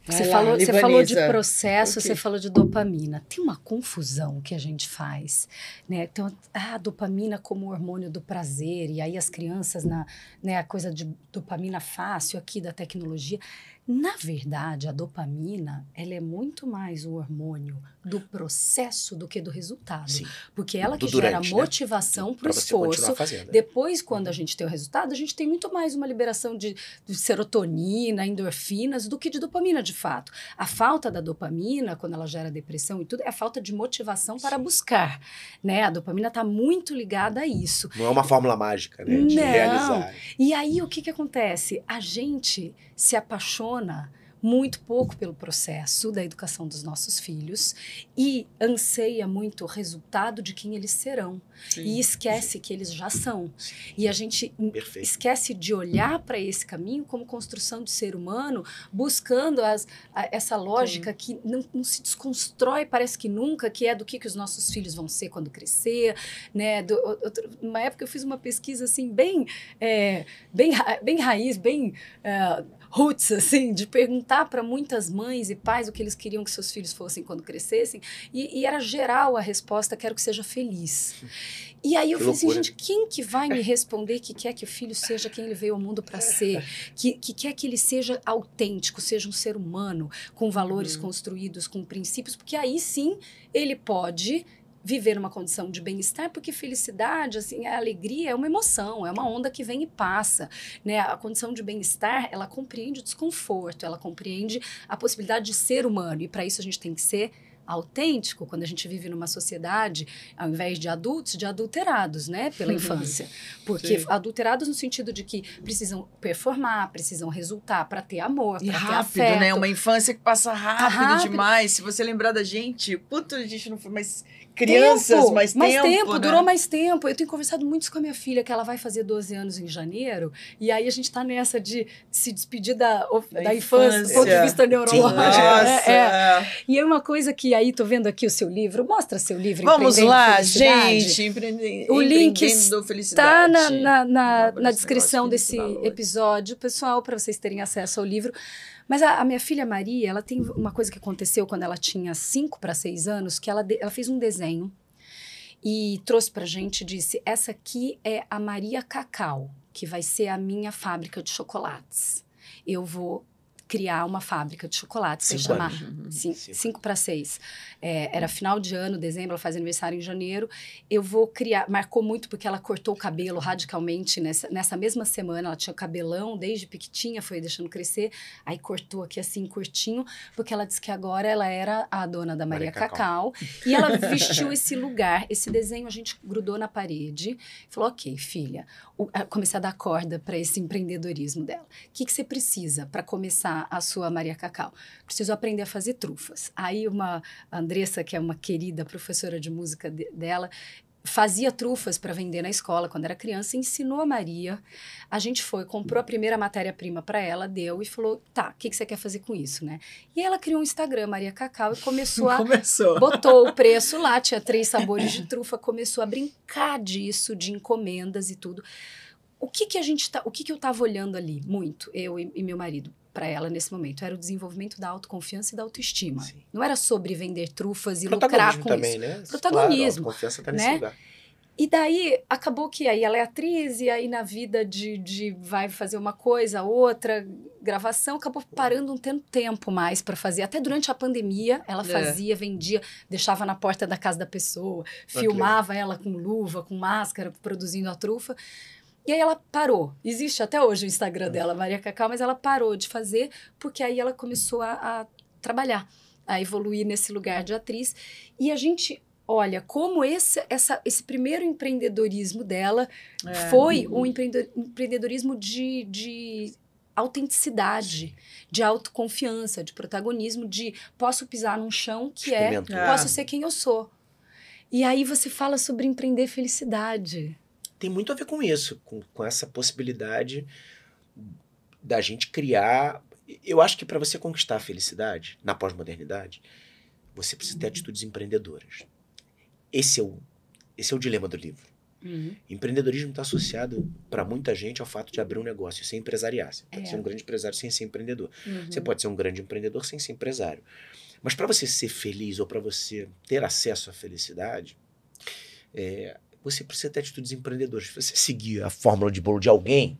Você falou de processo, você falou de dopamina. Tem uma confusão que a gente faz, né? Então, a dopamina como hormônio do prazer, e aí as crianças, a coisa de dopamina fácil aqui da tecnologia. Na verdade, a dopamina, ela é muito mais um hormônio do processo do que do resultado. Sim. Porque ela que gera motivação para o esforço. Depois, quando a gente tem o resultado, a gente tem muito mais uma liberação de serotonina, endorfinas, do que de dopamina, de fato. A falta da dopamina, quando ela gera depressão e tudo, é a falta de motivação para buscar, né? A dopamina está muito ligada a isso. Não é uma fórmula mágica, né? De realizar. E aí, o que acontece? A gente se apaixona muito pouco pelo processo da educação dos nossos filhos e anseia muito o resultado de quem eles serão. Sim. E esquece que eles já são. Sim. E a gente esquece de olhar para esse caminho como construção de ser humano, buscando essa lógica que não se desconstrói, parece que nunca, que é do que os nossos filhos vão ser quando crescer, né? Numa época eu fiz uma pesquisa assim bem raiz, bem roots, assim, de perguntar para muitas mães e pais o que eles queriam que seus filhos fossem quando crescessem, e era geral a resposta: quero que seja feliz. E aí eu falei assim, gente, quem que vai me responder que quer que o filho seja quem ele veio ao mundo para ser, que quer que ele seja autêntico, seja um ser humano, com valores construídos, com princípios, porque aí sim ele pode viver numa condição de bem-estar, porque felicidade, assim, a alegria é uma emoção, é uma onda que vem e passa, né? A condição de bem-estar, ela compreende o desconforto, ela compreende a possibilidade de ser humano, e para isso a gente tem que ser autêntico, quando a gente vive numa sociedade, ao invés de adultos, de adulterados, né, pela infância. Porque adulterados no sentido de que precisam performar, precisam resultar para ter amor, para ter afeto. Né? Uma infância que passa rápido demais. Se você lembrar da gente, puta, a gente não foi mais crianças, mais tempo, né? Durou mais tempo. Eu tenho conversado muito com a minha filha, que ela vai fazer 12 anos em janeiro, e aí a gente tá nessa de se despedir da infância, do ponto de vista neurológico. E é uma coisa que aí, tô vendo aqui o seu livro, mostra seu livro. Vamos lá, gente, o link está na descrição desse episódio, pessoal, para vocês terem acesso ao livro. Mas a minha filha Maria, ela tem uma coisa que aconteceu quando ela tinha 5 para 6 anos, que ela fez um desenho e trouxe pra gente, disse, essa aqui é a Maria Cacau, que vai ser a minha fábrica de chocolates. Eu vou criar uma fábrica de chocolates, se chamar 5 para 6. Era final de ano, dezembro, ela faz aniversário em janeiro. Eu vou criar, marcou muito porque ela cortou o cabelo radicalmente nessa mesma semana. Ela tinha cabelão desde pequitinha, foi deixando crescer, aí cortou aqui assim, curtinho, porque ela disse que agora ela era a dona da Maria Cacau. E ela vestiu esse lugar, esse desenho a gente grudou na parede, falou, ok, filha, comecei a dar corda para esse empreendedorismo dela. O que você precisa para começar a sua Maria Cacau? Preciso aprender a fazer trufas. Aí a Andressa, que é uma querida professora de música dela, fazia trufas para vender na escola quando era criança, ensinou a Maria. A gente foi, comprou a primeira matéria-prima para ela, deu e falou, tá, o que você quer fazer com isso, né? E ela criou um Instagram, Maria Cacau, e começou botou o preço lá, tinha 3 sabores de trufa, começou a brincar disso, de encomendas e tudo. O que eu tava olhando ali muito, eu e meu marido, para ela nesse momento, era o desenvolvimento da autoconfiança e da autoestima. Sim. Não era sobre vender trufas e lucrar com também, isso. Né? Protagonismo. Claro, a autoconfiança tá nesse lugar. E daí, acabou que aí ela é atriz, e aí na vida de vai fazer uma coisa, outra, gravação, acabou parando, não tendo tempo mais para fazer. Até durante a pandemia, ela fazia, vendia, deixava na porta da casa da pessoa, filmava ela com luva, com máscara, produzindo a trufa. E aí ela parou. Existe até hoje o Instagram dela, Maria Cacau, mas ela parou de fazer, porque aí ela começou a trabalhar, a evoluir nesse lugar de atriz. E a gente olha como esse primeiro empreendedorismo dela foi um empreendedorismo de autenticidade, de autoconfiança, de protagonismo, de posso pisar num chão que posso ser quem eu sou. E aí você fala sobre empreender felicidade. Tem muito a ver com isso, com essa possibilidade da gente criar. Eu acho que para você conquistar a felicidade na pós-modernidade, você precisa ter atitudes empreendedoras. Esse é o dilema do livro. Empreendedorismo está associado para muita gente ao fato de abrir um negócio, sem empresariar. Você pode ser um grande empresário sem ser empreendedor. Você pode ser um grande empreendedor sem ser empresário. Mas para você ser feliz ou para você ter acesso à felicidade, você precisa ter atitudes empreendedoras. Se você seguir a fórmula de bolo de alguém,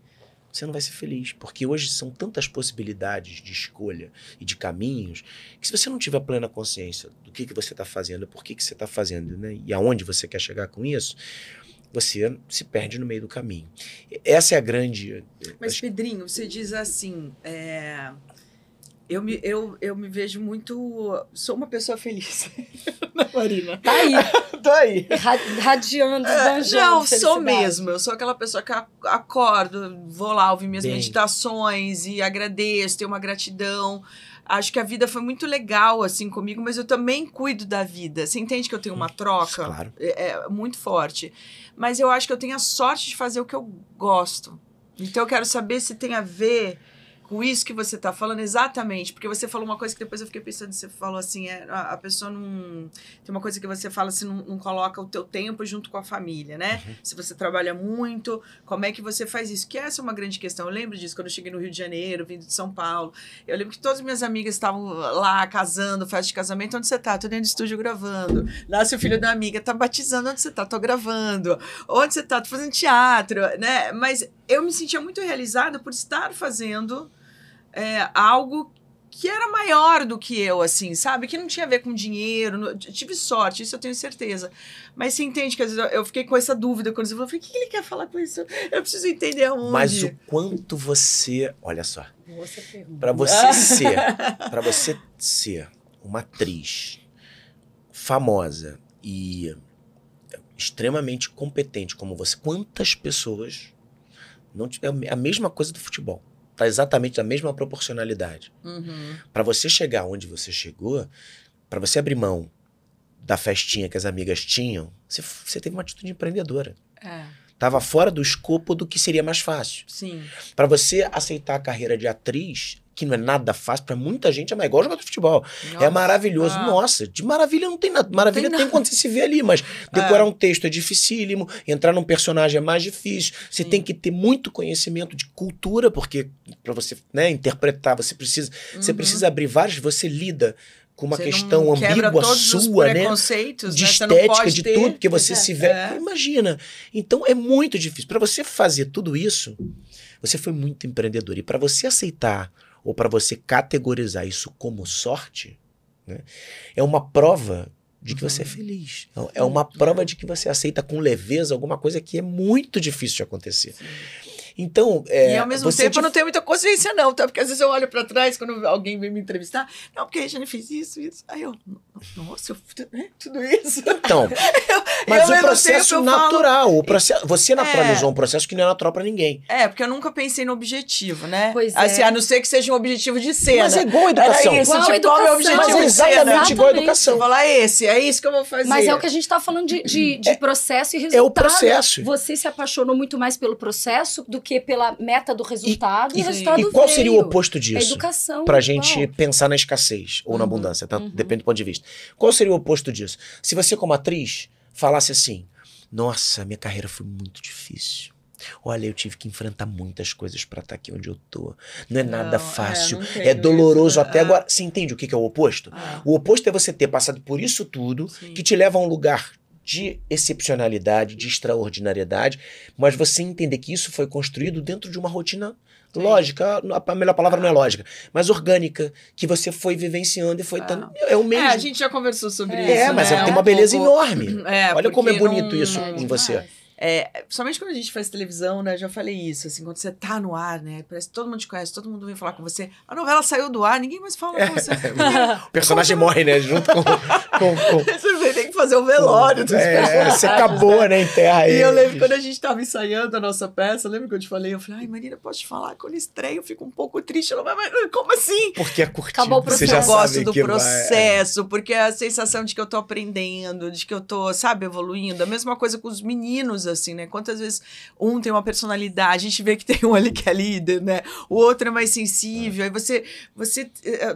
você não vai ser feliz. Porque hoje são tantas possibilidades de escolha e de caminhos que se você não tiver plena consciência do que você está fazendo, por que você está fazendo, né, e aonde você quer chegar com isso, você se perde no meio do caminho. Essa é a grande... Mas, Pedrinho, você diz assim... Eu me vejo muito... Sou uma pessoa feliz. Marina. Tá aí. Tô aí. Radiando, banjando. Não, sou mesmo. Eu sou aquela pessoa que acordo, vou lá ouvir minhas meditações e agradeço, tenho uma gratidão. Acho que a vida foi muito legal, assim, comigo, mas eu também cuido da vida. Você entende que eu tenho uma troca? Claro. É muito forte. Mas eu acho que eu tenho a sorte de fazer o que eu gosto. Então eu quero saber se tem a ver com isso que você está falando, exatamente, porque você falou uma coisa que depois eu fiquei pensando, você falou assim, a pessoa não... Tem uma coisa que você fala assim, não coloca o teu tempo junto com a família, né? Se você trabalha muito, como é que você faz isso? Que essa é uma grande questão. Eu lembro disso, quando eu cheguei no Rio de Janeiro, vindo de São Paulo, eu lembro que todas as minhas amigas estavam lá, casando, festa de casamento, onde você tá? Tô dentro do estúdio gravando. Nasce o filho da amiga, tá batizando, onde você tá? Tô gravando. Onde você tá? Tô fazendo teatro, né? Mas eu me sentia muito realizada por estar fazendo algo que era maior do que eu, assim, sabe? Que não tinha a ver com dinheiro. Tive sorte, isso eu tenho certeza. Mas você entende que às vezes eu fiquei com essa dúvida quando você falou, o que ele quer falar com isso? Eu preciso entender aonde. Mas o quanto você... Olha só. Para você ser uma atriz famosa e extremamente competente como você, quantas pessoas não tiveram a mesma coisa do futebol? Tá exatamente a mesma proporcionalidade. Para você chegar onde você chegou, para você abrir mão da festinha que as amigas tinham, você teve uma atitude empreendedora. Tava fora do escopo do que seria mais fácil. Sim. Para você aceitar a carreira de atriz, que não é nada fácil, para muita gente é igual jogador de futebol. Nossa. É maravilhoso. Nossa, de maravilha não tem nada. Maravilha tem quando você se vê ali, mas decorar um texto é dificílimo, entrar num personagem é mais difícil. Você tem que ter muito conhecimento de cultura, porque para você, né, interpretar, você precisa abrir várias, você lida com uma questão ambígua sua, né? De estética, de tudo, porque você se vê. Imagina. Então é muito difícil. Para você fazer tudo isso, você foi muito empreendedor. E para você aceitar ou para você categorizar isso como sorte, né, é uma prova de que você é feliz. É uma prova de que você aceita com leveza alguma coisa que é muito difícil de acontecer. Então, e ao mesmo tempo eu não tenho muita consciência não, tá? Porque às vezes eu olho pra trás quando alguém vem me entrevistar, não, porque a Regiane fez isso. Aí eu, nossa, tudo isso. Então, mas o processo natural, você naturalizou um processo que não é natural pra ninguém. Porque eu nunca pensei no objetivo, né? Pois assim, a não ser que seja um objetivo de cena. Mas é igual a educação. Era isso, igual tipo, qual é o objetivo mas é exatamente igual a educação. Eu vou falar é isso que eu vou fazer. Mas é o que a gente tá falando de processo e resultado. É o processo. Você se apaixonou muito mais pelo processo do que pela meta do resultado. E o resultado E qual veio. seria o oposto disso? A educação. Pra gente pensar na escassez ou na abundância, tá? Depende do ponto de vista. Qual seria o oposto disso? Se você, como atriz, falasse assim, nossa, minha carreira foi muito difícil. Olha, eu tive que enfrentar muitas coisas pra estar aqui onde eu tô. Não é nada fácil, é doloroso até agora. Você entende o que é o oposto? O oposto é você ter passado por isso tudo, que te leva a um lugar de excepcionalidade, de extraordinariedade, mas você entender que isso foi construído dentro de uma rotina lógica, a melhor palavra não é lógica, mas orgânica, que você foi vivenciando e foi... É o mesmo. A gente já conversou sobre isso, mas né? tem uma beleza enorme. Olha como é bonito não, isso em você. Somente quando a gente faz televisão, né? Já falei isso, assim, quando você tá no ar, né? Parece que todo mundo te conhece, todo mundo vem falar com você. A novela saiu do ar, ninguém mais fala com você. O personagem morre, né? Junto com... Você tem que fazer o velório dos personagens. Você acabou, né? Enterra ele. E eu lembro quando a gente tava ensaiando a nossa peça, lembra que eu te falei? Eu falei, ai, Marina, posso te falar? Quando estreio, eu fico um pouco triste. Ela vai, como assim? Porque é curtido. Acabou o processo. Você já eu gosto sabe do que processo, porque é a sensação de que eu tô aprendendo, de que eu tô, sabe, evoluindo. A mesma coisa com os meninos, assim, né? Quantas vezes um tem uma personalidade, a gente vê que tem um ali que é líder, né? O outro é mais sensível. Aí você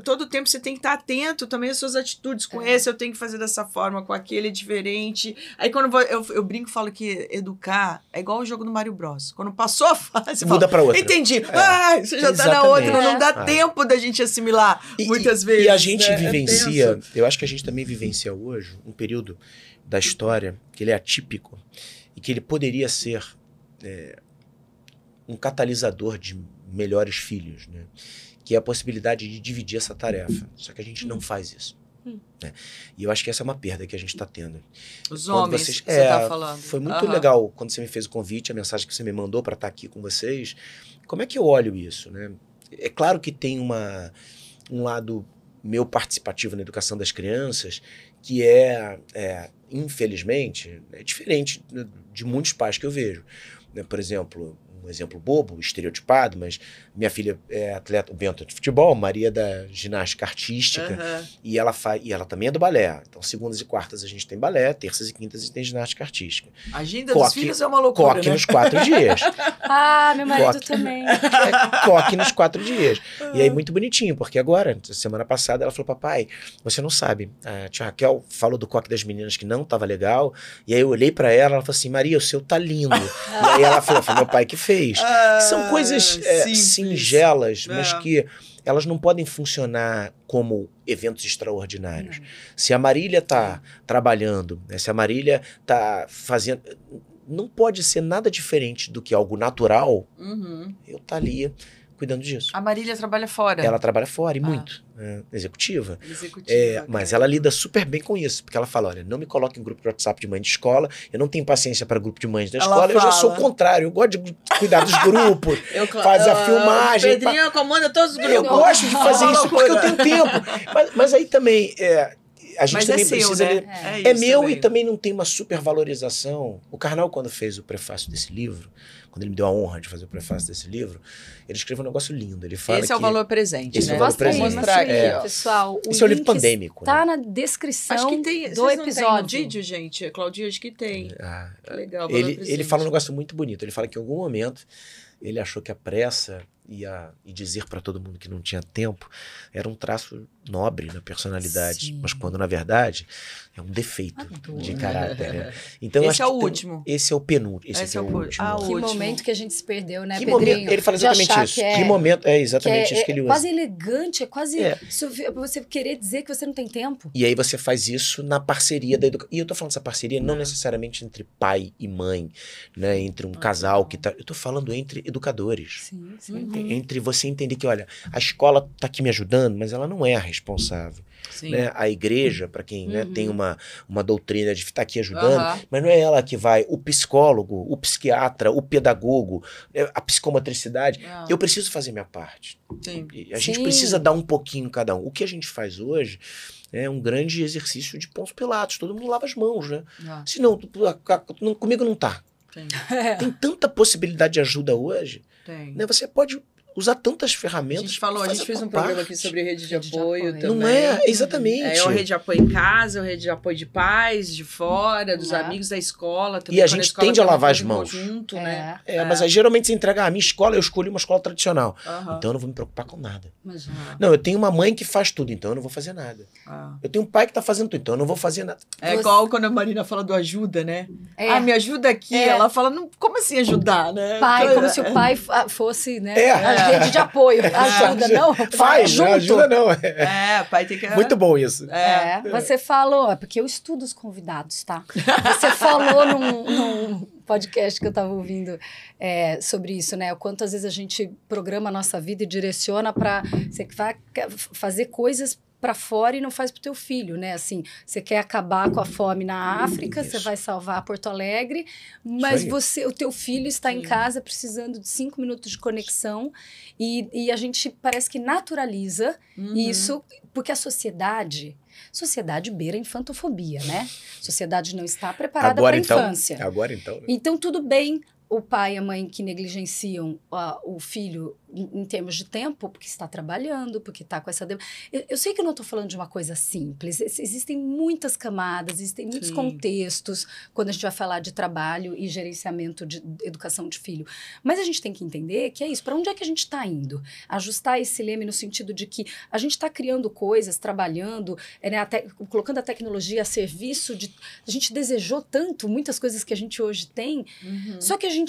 todo tempo você tem que estar atento também às suas atitudes. Com esse eu tenho que fazer dessa forma, com aquele é diferente. Aí quando eu brinco e falo que educar é igual o jogo do Mario Bros. Quando passou a fase, muda pra outra. Entendi. Você já tá na outra, não dá tempo da gente assimilar muitas vezes. E a gente vivencia, tenso. eu acho que a gente também vivencia hoje um período da história que ele é atípico e que ele poderia ser um catalisador de melhores filhos, né? Que é a possibilidade de dividir essa tarefa. Só que a gente não faz isso. Né? E eu acho que essa é uma perda que a gente está tendo. Os homens que você está falando. Foi muito legal quando você me fez o convite, a mensagem que você me mandou para estar aqui com vocês. Como é que eu olho isso? Né? É claro que tem um lado meu participativo na educação das crianças que infelizmente, é diferente de muitos pais que eu vejo. Né? Por exemplo, um exemplo bobo, estereotipado, mas minha filha é atleta, o Bento é de futebol, Maria é da ginástica artística, e ela também é do balé. Então, segundas e quartas a gente tem balé, terças e quintas a gente tem ginástica artística. A agenda dos filhos é uma loucura, coque né? nos 4 dias. Meu marido também. Coque nos 4 dias. E aí, muito bonitinho, porque agora, semana passada, ela falou, papai, você não sabe, a tia Raquel falou do coque das meninas que não tava legal, e aí eu olhei pra ela, ela falou assim, Maria, o seu tá lindo. E aí ela falou, foi meu pai que fez. São coisas singelas, mas que elas não podem funcionar como eventos extraordinários. Se a Marília tá trabalhando, né, se a Marília tá fazendo... Não pode ser nada diferente do que algo natural. Eu tá ali cuidando disso. A Marília trabalha fora. Ela trabalha fora, e muito. Executiva. Mas okay. ela lida super bem com isso, porque ela fala, olha, não me coloque em grupo de WhatsApp de mãe de escola, eu não tenho paciência para grupo de mães da escola, eu já sou o contrário, eu gosto de cuidar dos grupos, faz a filmagem. Pedrinho comanda todos os grupos. Eu gosto de fazer isso porque eu tenho tempo. Mas aí também... a gente também precisa... Né? É meu também. E também não tem uma supervalorização. O Karnal, quando fez o prefácio desse livro, quando ele me deu a honra de fazer o prefácio desse livro, ele escreveu um negócio lindo. Ele fala esse é o valor presente, esse né? é o valor presente. Mostrar aqui, pessoal. Esse é o livro pandêmico. Tá na descrição acho que tem, do episódio. Tem no vídeo, gente. Claudinha, acho que tem. Legal, ele fala um negócio muito bonito. Ele fala que em algum momento ele achou que a pressa e dizer para todo mundo que não tinha tempo era um traço nobre na personalidade, sim, mas quando na verdade é um defeito de caráter, né? Então, esse é o último. Esse é o penúltimo. Esse é o último. Que momento que a gente se perdeu, né, Pedrinho? Momento, ele fala exatamente isso. Que momento, exatamente isso que ele usa. É quase elegante, é quase você querer dizer que você não tem tempo. E aí você faz isso na parceria da educação. E eu tô falando dessa parceria não necessariamente entre pai e mãe, né, entre um casal que tá... Eu tô falando entre educadores. Sim, sim. Entre você entender que, olha, a escola está aqui me ajudando, mas ela não é a responsável. Né? A igreja, para quem né, tem uma doutrina de estar aqui ajudando, mas não é ela que vai, o psicólogo, o psiquiatra, o pedagogo, a psicomotricidade. Eu preciso fazer minha parte. A gente precisa dar um pouquinho cada um. O que a gente faz hoje é um grande exercício de Pôncio Pilatos. Todo mundo lava as mãos, né? Senão, comigo não tá. Tem tanta possibilidade de ajuda hoje. Né? Você pode usar tantas ferramentas. A gente fez um programa aqui sobre rede de apoio também. Não é? Exatamente. É a rede de apoio em casa, a rede de apoio de pais, de fora, dos amigos da escola. Também, e a gente tende a lavar as mãos. Junto, né? Mas aí, geralmente você entrega, a minha escola, eu escolhi uma escola tradicional. Então eu não vou me preocupar com nada. Não, eu tenho uma mãe que faz tudo, então eu não vou fazer nada. Eu tenho um pai que tá fazendo tudo, então eu não vou fazer nada. É igual quando a Marina fala do ajuda, né? Me ajuda aqui. Ela fala, não, como assim ajudar, né? Pai, como se o pai fosse, né? Rede de apoio. Ajuda, não? Faz, não ajuda não. Pai tem que... Muito bom isso. Você falou, porque eu estudo os convidados, tá? Você falou num podcast que eu estava ouvindo sobre isso, né? O quanto às vezes a gente programa a nossa vida e direciona para você vai fazer coisas para fora e não faz pro teu filho, né? Assim, você quer acabar com a fome na África, você vai salvar Porto Alegre, mas o teu filho está em casa precisando de 5 minutos de conexão e a gente parece que naturaliza isso, porque a sociedade beira a infantofobia, né? A sociedade não está preparada para a infância. Agora então. Né? Então tudo bem o pai e a mãe que negligenciam o filho em termos de tempo, porque está trabalhando, porque está com essa... Eu sei que eu não estou falando de uma coisa simples. Existem muitas camadas, existem muitos contextos quando a gente vai falar de trabalho e gerenciamento de educação de filho. Mas a gente tem que entender que é isso. Para onde é que a gente está indo? Ajustar esse leme no sentido de que a gente está criando coisas, trabalhando, colocando a tecnologia a serviço de... A gente desejou tanto muitas coisas que a gente hoje tem, só que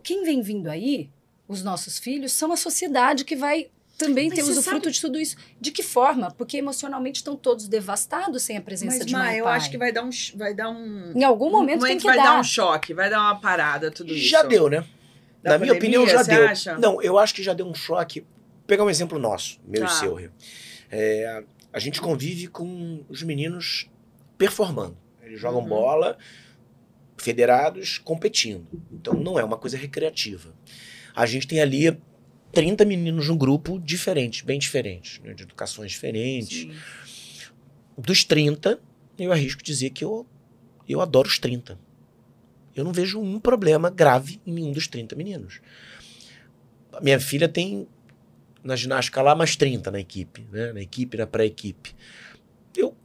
quem vem vindo aí, os nossos filhos, são a sociedade que vai também ter usufruto de tudo isso. De que forma? Porque emocionalmente estão todos devastados sem a presença de mãe e pai. Eu acho que vai dar um... Em algum momento tem que vai dar um choque, vai dar uma parada, tudo isso. Já deu, né? Na minha opinião, já deu. Acha? Não, eu acho que já deu um choque. Vou pegar um exemplo nosso, meu e seu. A gente convive com os meninos performando. Eles jogam bola... federados competindo. Então, não é uma coisa recreativa. A gente tem ali 30 meninos no grupo diferentes, bem diferentes, né, de educações diferentes. Sim. Dos 30, eu arrisco dizer que eu adoro os 30. Eu não vejo um problema grave em nenhum dos 30 meninos. A minha filha tem, na ginástica lá, mais 30 na equipe, né, na pré-equipe. Eu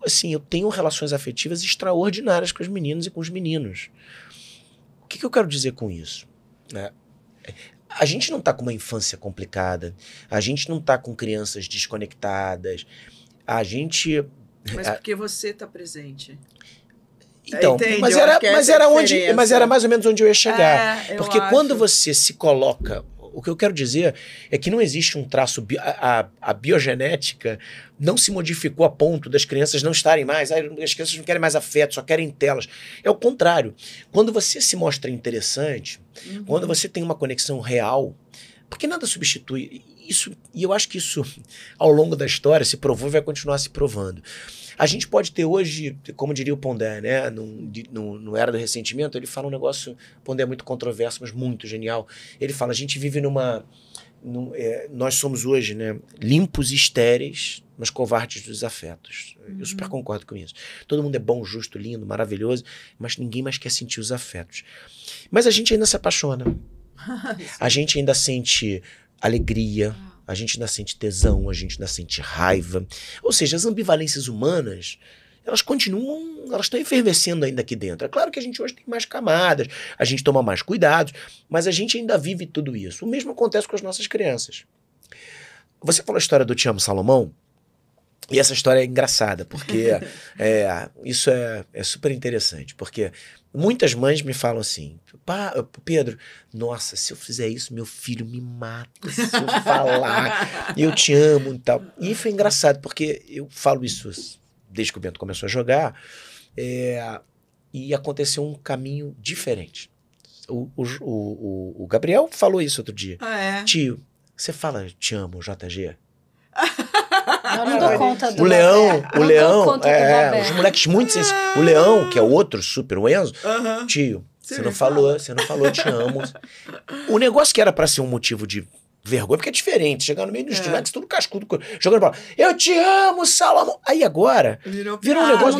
tenho relações afetivas extraordinárias com as meninas e com os meninos. O que eu quero dizer com isso? A gente não está com uma infância complicada, a gente não está com crianças desconectadas, a gente... Mas porque você está presente. Então, mas era mais ou menos onde eu ia chegar. Porque quando você se coloca... O que eu quero dizer é que não existe um traço... A biogenética não se modificou a ponto das crianças não estarem mais... As crianças não querem mais afeto, só querem telas. É o contrário. Quando você se mostra interessante, quando você tem uma conexão real... Porque nada substitui isso. E eu acho que isso, ao longo da história, se provou e vai continuar se provando. A gente pode ter hoje, como diria o Pondé, né, no Era do Ressentimento, ele fala um negócio, o Pondé é muito controverso, mas muito genial. Ele fala, a gente vive nós somos hoje, né, limpos e estéreis, mas covardes dos afetos. Eu super concordo com isso. Todo mundo é bom, justo, lindo, maravilhoso, mas ninguém mais quer sentir os afetos. Mas a gente ainda se apaixona. A gente ainda sente alegria, a gente ainda sente tesão, a gente ainda sente raiva. Ou seja, as ambivalências humanas, elas continuam, elas estão efervescendo ainda aqui dentro. É claro que a gente hoje tem mais camadas, a gente toma mais cuidados, mas a gente ainda vive tudo isso. O mesmo acontece com as nossas crianças. Você falou a história do Te Amo, Salomão, e essa história é engraçada, porque isso é super interessante, porque muitas mães me falam assim, Pedro, nossa, se eu fizer isso, meu filho me mata, se eu falar, eu te amo e tal. E foi engraçado, porque eu falo isso desde que o Bento começou a jogar, e aconteceu um caminho diferente. O Gabriel falou isso outro dia. Ah, é? Tio, você fala te amo, JG? Eu não dou conta do O Leão, Babé. os moleques muito sensíveis. O Leão, que é o outro super, o Enzo, tio, você não falou te amo. O negócio que era pra ser um motivo de vergonha, porque é diferente, chegar no meio dos moleques, tudo cascudo, jogando bola. Eu te amo, Salomão. Aí agora, virou um negócio,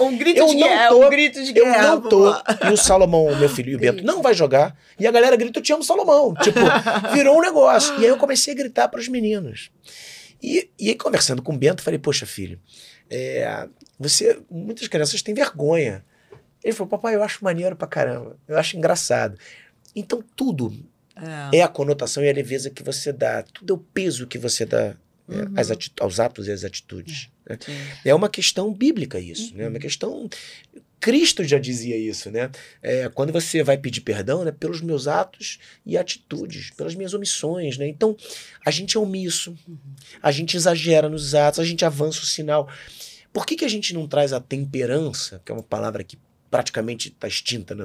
um grito de guerra, um grito de guerra. Eu não tô. E o Salomão, meu filho, e o Bento, não vai jogar. E a galera grita, eu te amo, Salomão. Tipo, virou um negócio. E aí eu comecei a gritar pros meninos. E aí, conversando com o Bento, falei, poxa, filho, muitas crianças têm vergonha. Ele falou, papai, eu acho maneiro pra caramba, eu acho engraçado. Então, tudo é a conotação e a leveza que você dá, tudo é o peso que você dá aos atos e às atitudes. Né? É uma questão bíblica isso, né? É uma questão... Cristo já dizia isso, né? Quando você vai pedir perdão, né? Pelos meus atos e atitudes, pelas minhas omissões, né? Então, a gente é omisso, a gente exagera nos atos, a gente avança o sinal. Por que a gente não traz a temperança, que é uma palavra que praticamente está extinta, né?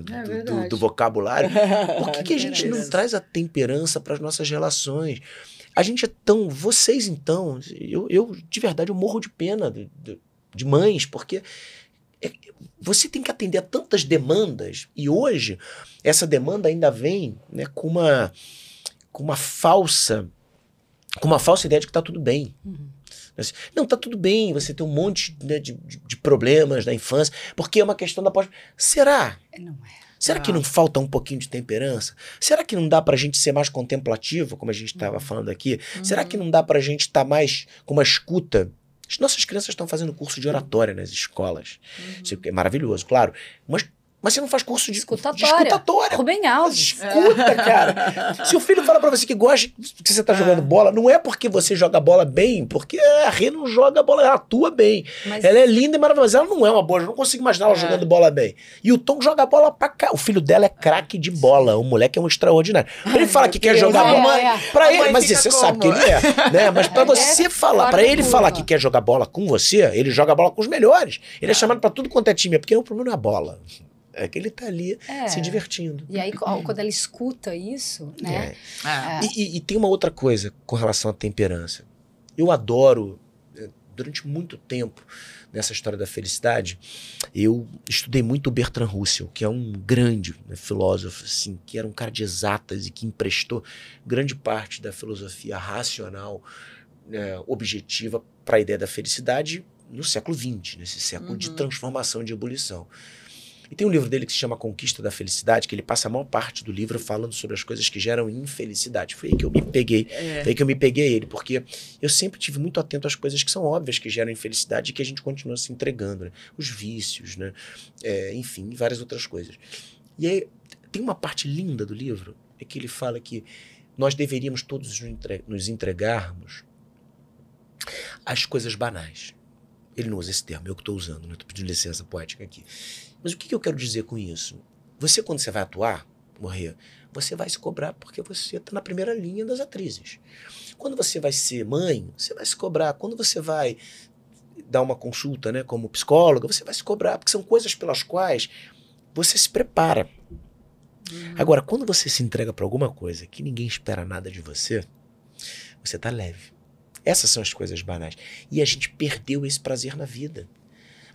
do vocabulário? Por que a gente não traz a temperança para as nossas relações? A gente é tão... Vocês, então... Eu de verdade, eu morro de pena de mães, porque... Você tem que atender a tantas demandas e hoje essa demanda ainda vem, né, com uma falsa ideia de que está tudo bem. Não, está tudo bem, você tem um monte, né, de problemas na infância, porque é uma questão da pós... Será? Não é. Será que não falta um pouquinho de temperança? Será que não dá pra gente ser mais contemplativo, como a gente estava falando aqui? Será que não dá pra gente estar mais com uma escuta? As nossas crianças estão fazendo curso de oratória nas escolas. Isso é maravilhoso, claro. Mas você não faz curso de escutatória. Rubem Alves. Escuta, cara. Se o filho fala pra você que gosta que você tá jogando bola, não é porque você joga bola bem, porque a Rê não joga bola, ela atua bem. Mas... Ela é linda e maravilhosa. Ela não é uma boa, eu não consigo imaginar ela jogando bola bem. E o Tom joga bola pra cá. O filho dela é craque de bola. O moleque é um extraordinário. Pra ele falar que quer jogar bola... Pra ele, mas você sabe que ele é. Né? Mas pra você falar, pra ele falar que quer jogar bola com você, ele joga bola com os melhores. Ele é chamado pra tudo quanto é time, porque o problema não é a bola. É que ele tá ali se divertindo. E aí, quando ela escuta isso, né? E tem uma outra coisa com relação à temperança. Eu adoro, durante muito tempo, nessa história da felicidade, eu estudei muito o Bertrand Russell, que é um grande, né, filósofo, assim, que era um cara de exatas e que emprestou grande parte da filosofia racional, objetiva, para a ideia da felicidade no século XX, nesse século de transformação e de ebulição. E tem um livro dele que se chama Conquista da Felicidade, que ele passa a maior parte do livro falando sobre as coisas que geram infelicidade. Foi aí que eu me peguei. Foi aí que eu me peguei a ele, porque eu sempre tive muito atento às coisas que são óbvias que geram infelicidade e que a gente continua se entregando, né? Os vícios, né? Enfim, várias outras coisas. E aí tem uma parte linda do livro, é que ele fala que nós deveríamos todos nos entregarmos às coisas banais. Ele não usa esse termo, eu que estou usando, né? Estou pedindo licença poética aqui. Mas o que eu quero dizer com isso? Você, quando você vai atuar, morrer, você vai se cobrar porque você está na primeira linha das atrizes. Quando você vai ser mãe, você vai se cobrar. Quando você vai dar uma consulta, né, como psicóloga, você vai se cobrar, porque são coisas pelas quais você se prepara. Agora, quando você se entrega para alguma coisa que ninguém espera nada de você, você está leve. Essas são as coisas banais. E a gente perdeu esse prazer na vida.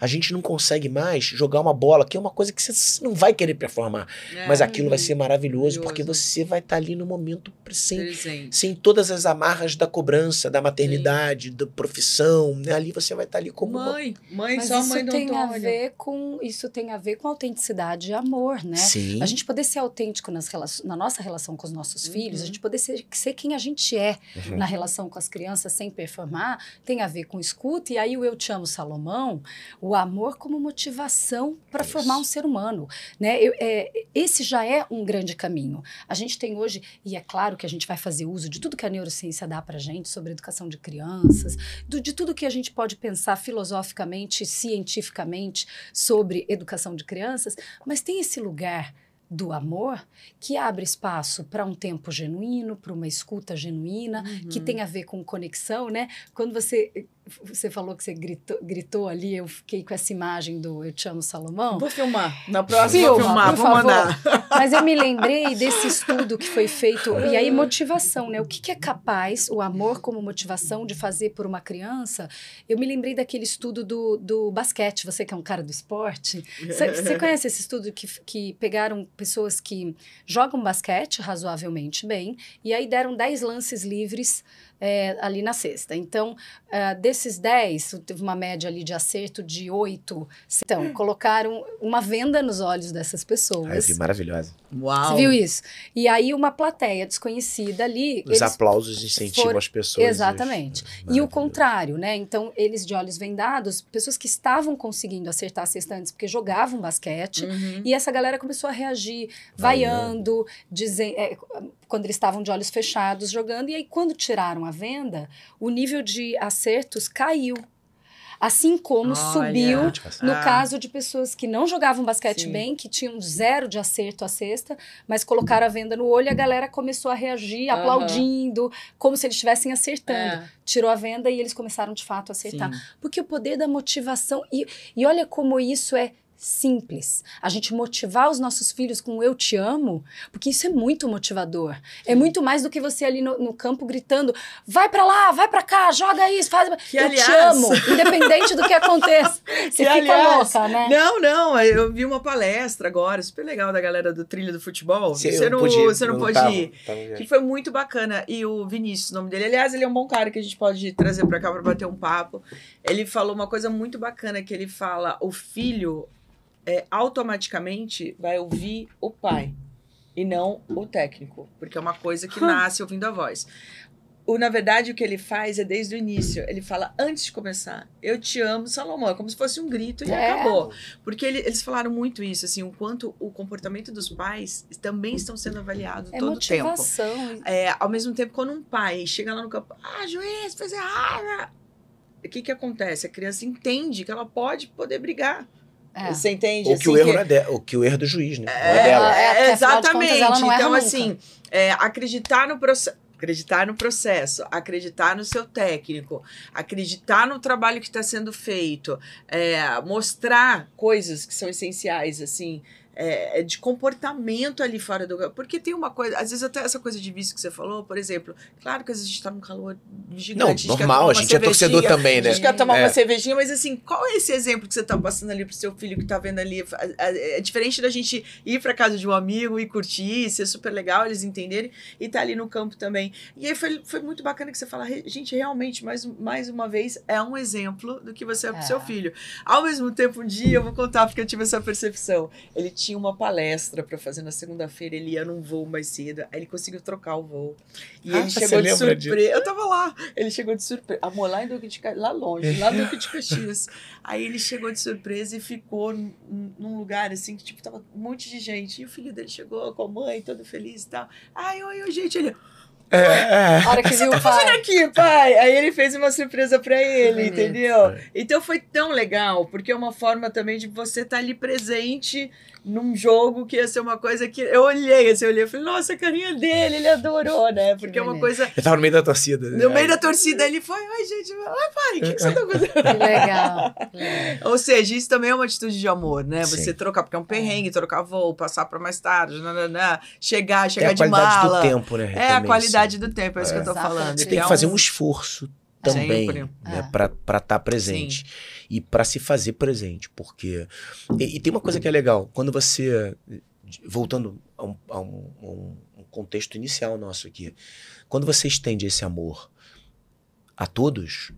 A gente não consegue mais jogar uma bola, que é uma coisa que você não vai querer performar. Mas aquilo vai ser maravilhoso, porque você vai estar ali no momento sem todas as amarras da cobrança, da maternidade, da profissão. Né? Ali você vai estar ali como mãe. Mas só mãe do Antônio. Isso tem a ver com autenticidade e amor, né? Sim. A gente poder ser autêntico na nossa relação com os nossos filhos, a gente poder ser quem a gente é na relação com as crianças sem performar, tem a ver com escuta. E aí o Eu Te Amo, Salomão, o amor como motivação para formar um ser humano, né? Esse já é um grande caminho. A gente tem hoje, e é claro que a gente vai fazer uso de tudo que a neurociência dá para a gente sobre educação de crianças, de tudo que a gente pode pensar filosoficamente, cientificamente sobre educação de crianças, mas tem esse lugar do amor que abre espaço para um tempo genuíno, para uma escuta genuína, que tem a ver com conexão, né? Quando você falou que você gritou ali, eu fiquei com essa imagem do Eu Te Amo, Salomão. Vou filmar. Na próxima vou filmar, vou mandar. Mas eu me lembrei desse estudo que foi feito, e aí motivação, né? O que é capaz, o amor como motivação de fazer por uma criança? Eu me lembrei daquele estudo do basquete, você que é um cara do esporte. Você conhece esse estudo que pegaram pessoas que jogam basquete razoavelmente bem, e aí deram 10 lances livres ali na cesta. Então, desses 10, teve uma média ali de acerto de 8. Então, colocaram uma venda nos olhos dessas pessoas. Eu vi, maravilhosa. Uau! Você viu isso? E aí uma plateia desconhecida ali... Os aplausos incentivam as pessoas. Exatamente. E o contrário, né? Então, eles de olhos vendados, pessoas que estavam conseguindo acertar a cesta antes porque jogavam basquete, e essa galera começou a reagir, vaiando, quando eles estavam de olhos fechados jogando, e aí quando tiraram a venda, o nível de acertos caiu. Assim como subiu no caso de pessoas que não jogavam basquete bem, que tinham 0 de acerto à cesta, mas colocaram a venda no olho e a galera começou a reagir, aplaudindo, como se eles estivessem acertando. Tirou a venda e eles começaram de fato a acertar. Porque o poder da motivação... E olha como isso é simples. A gente motivar os nossos filhos com eu te amo, porque isso é muito motivador. É muito mais do que você ali no campo gritando, vai pra lá, vai pra cá, joga isso, faz... Eu te amo, independente do que aconteça. Você fica louca, né? Não, eu vi uma palestra agora, super legal, da galera do Trilho do Futebol. Você não pôde ir. Que foi muito bacana. E o Vinícius, o nome dele, aliás, ele é um bom cara que a gente pode trazer pra cá pra bater um papo. Ele falou uma coisa muito bacana, que ele fala, o filho automaticamente vai ouvir o pai e não o técnico, porque é uma coisa que nasce ouvindo a voz. Na verdade, o que ele faz é desde o início. Ele fala, antes de começar, eu te amo, Salomão. É como se fosse um grito e acabou. Porque eles falaram muito isso, assim, o quanto o comportamento dos pais também estão sendo avaliados todo o tempo. Ao mesmo tempo, quando um pai chega lá no campo, juiz, fez errado. O que acontece? A criança entende que ela pode poder brigar. Você entende? Ou que o erro não é dela, ou que o erro é do juiz, né? Não é dela. Exatamente. Contas, então, assim, acreditar no processo, acreditar no seu técnico, acreditar no trabalho que está sendo feito, mostrar coisas que são essenciais, assim, de comportamento ali fora do... Porque tem uma coisa, às vezes até essa coisa de vício que você falou, por exemplo, claro que às vezes a gente tá num calor gigante. Não, normal, a gente é torcedor também, né? A gente quer tomar uma cervejinha, mas assim, qual é esse exemplo que você tá passando ali pro seu filho que tá vendo ali? É diferente da gente ir pra casa de um amigo e curtir, ser super legal, eles entenderem, e tá ali no campo também. E aí foi muito bacana que você fala, gente, realmente, mais uma vez, é um exemplo do que você é pro seu filho. Ao mesmo tempo, um dia, eu vou contar porque eu tive essa percepção. Ele tinha uma palestra para fazer na segunda-feira, ele ia num voo mais cedo, aí ele conseguiu trocar o voo. E ele chegou de surpresa. Eu tava lá, ele chegou de surpresa. Amor, lá em Duque de Caxias, lá longe, lá no Duque de Caxias. Aí ele chegou de surpresa e ficou num lugar assim, que tipo, tava um monte de gente. E o filho dele chegou com a mãe, todo feliz e tal. Ai, oi, gente, ele... A hora que viu o pai. Fazendo aqui, pai. Aí ele fez uma surpresa pra ele, entendeu? Então foi tão legal, porque é uma forma também de você estar ali presente num jogo que ia ser uma coisa que eu olhei e falei, nossa, a carinha dele, ele adorou, né? Porque é uma coisa... Ele tava no meio da torcida. No meio da torcida, ele foi, ai, gente, pai, o que você tá fazendo? Que legal. Ou seja, isso também é uma atitude de amor, né? Sim. Você trocar, porque é um perrengue, trocar voo, passar pra mais tarde, chegar de mala. É a qualidade do tempo, né? É a qualidade do tempo, é isso que eu tô falando. Você tem que fazer um esforço também, sempre, né, para estar presente. Sim. E para se fazer presente, porque... E tem uma coisa que é legal, quando você... Voltando a um contexto inicial nosso aqui, quando você estende esse amor a todos,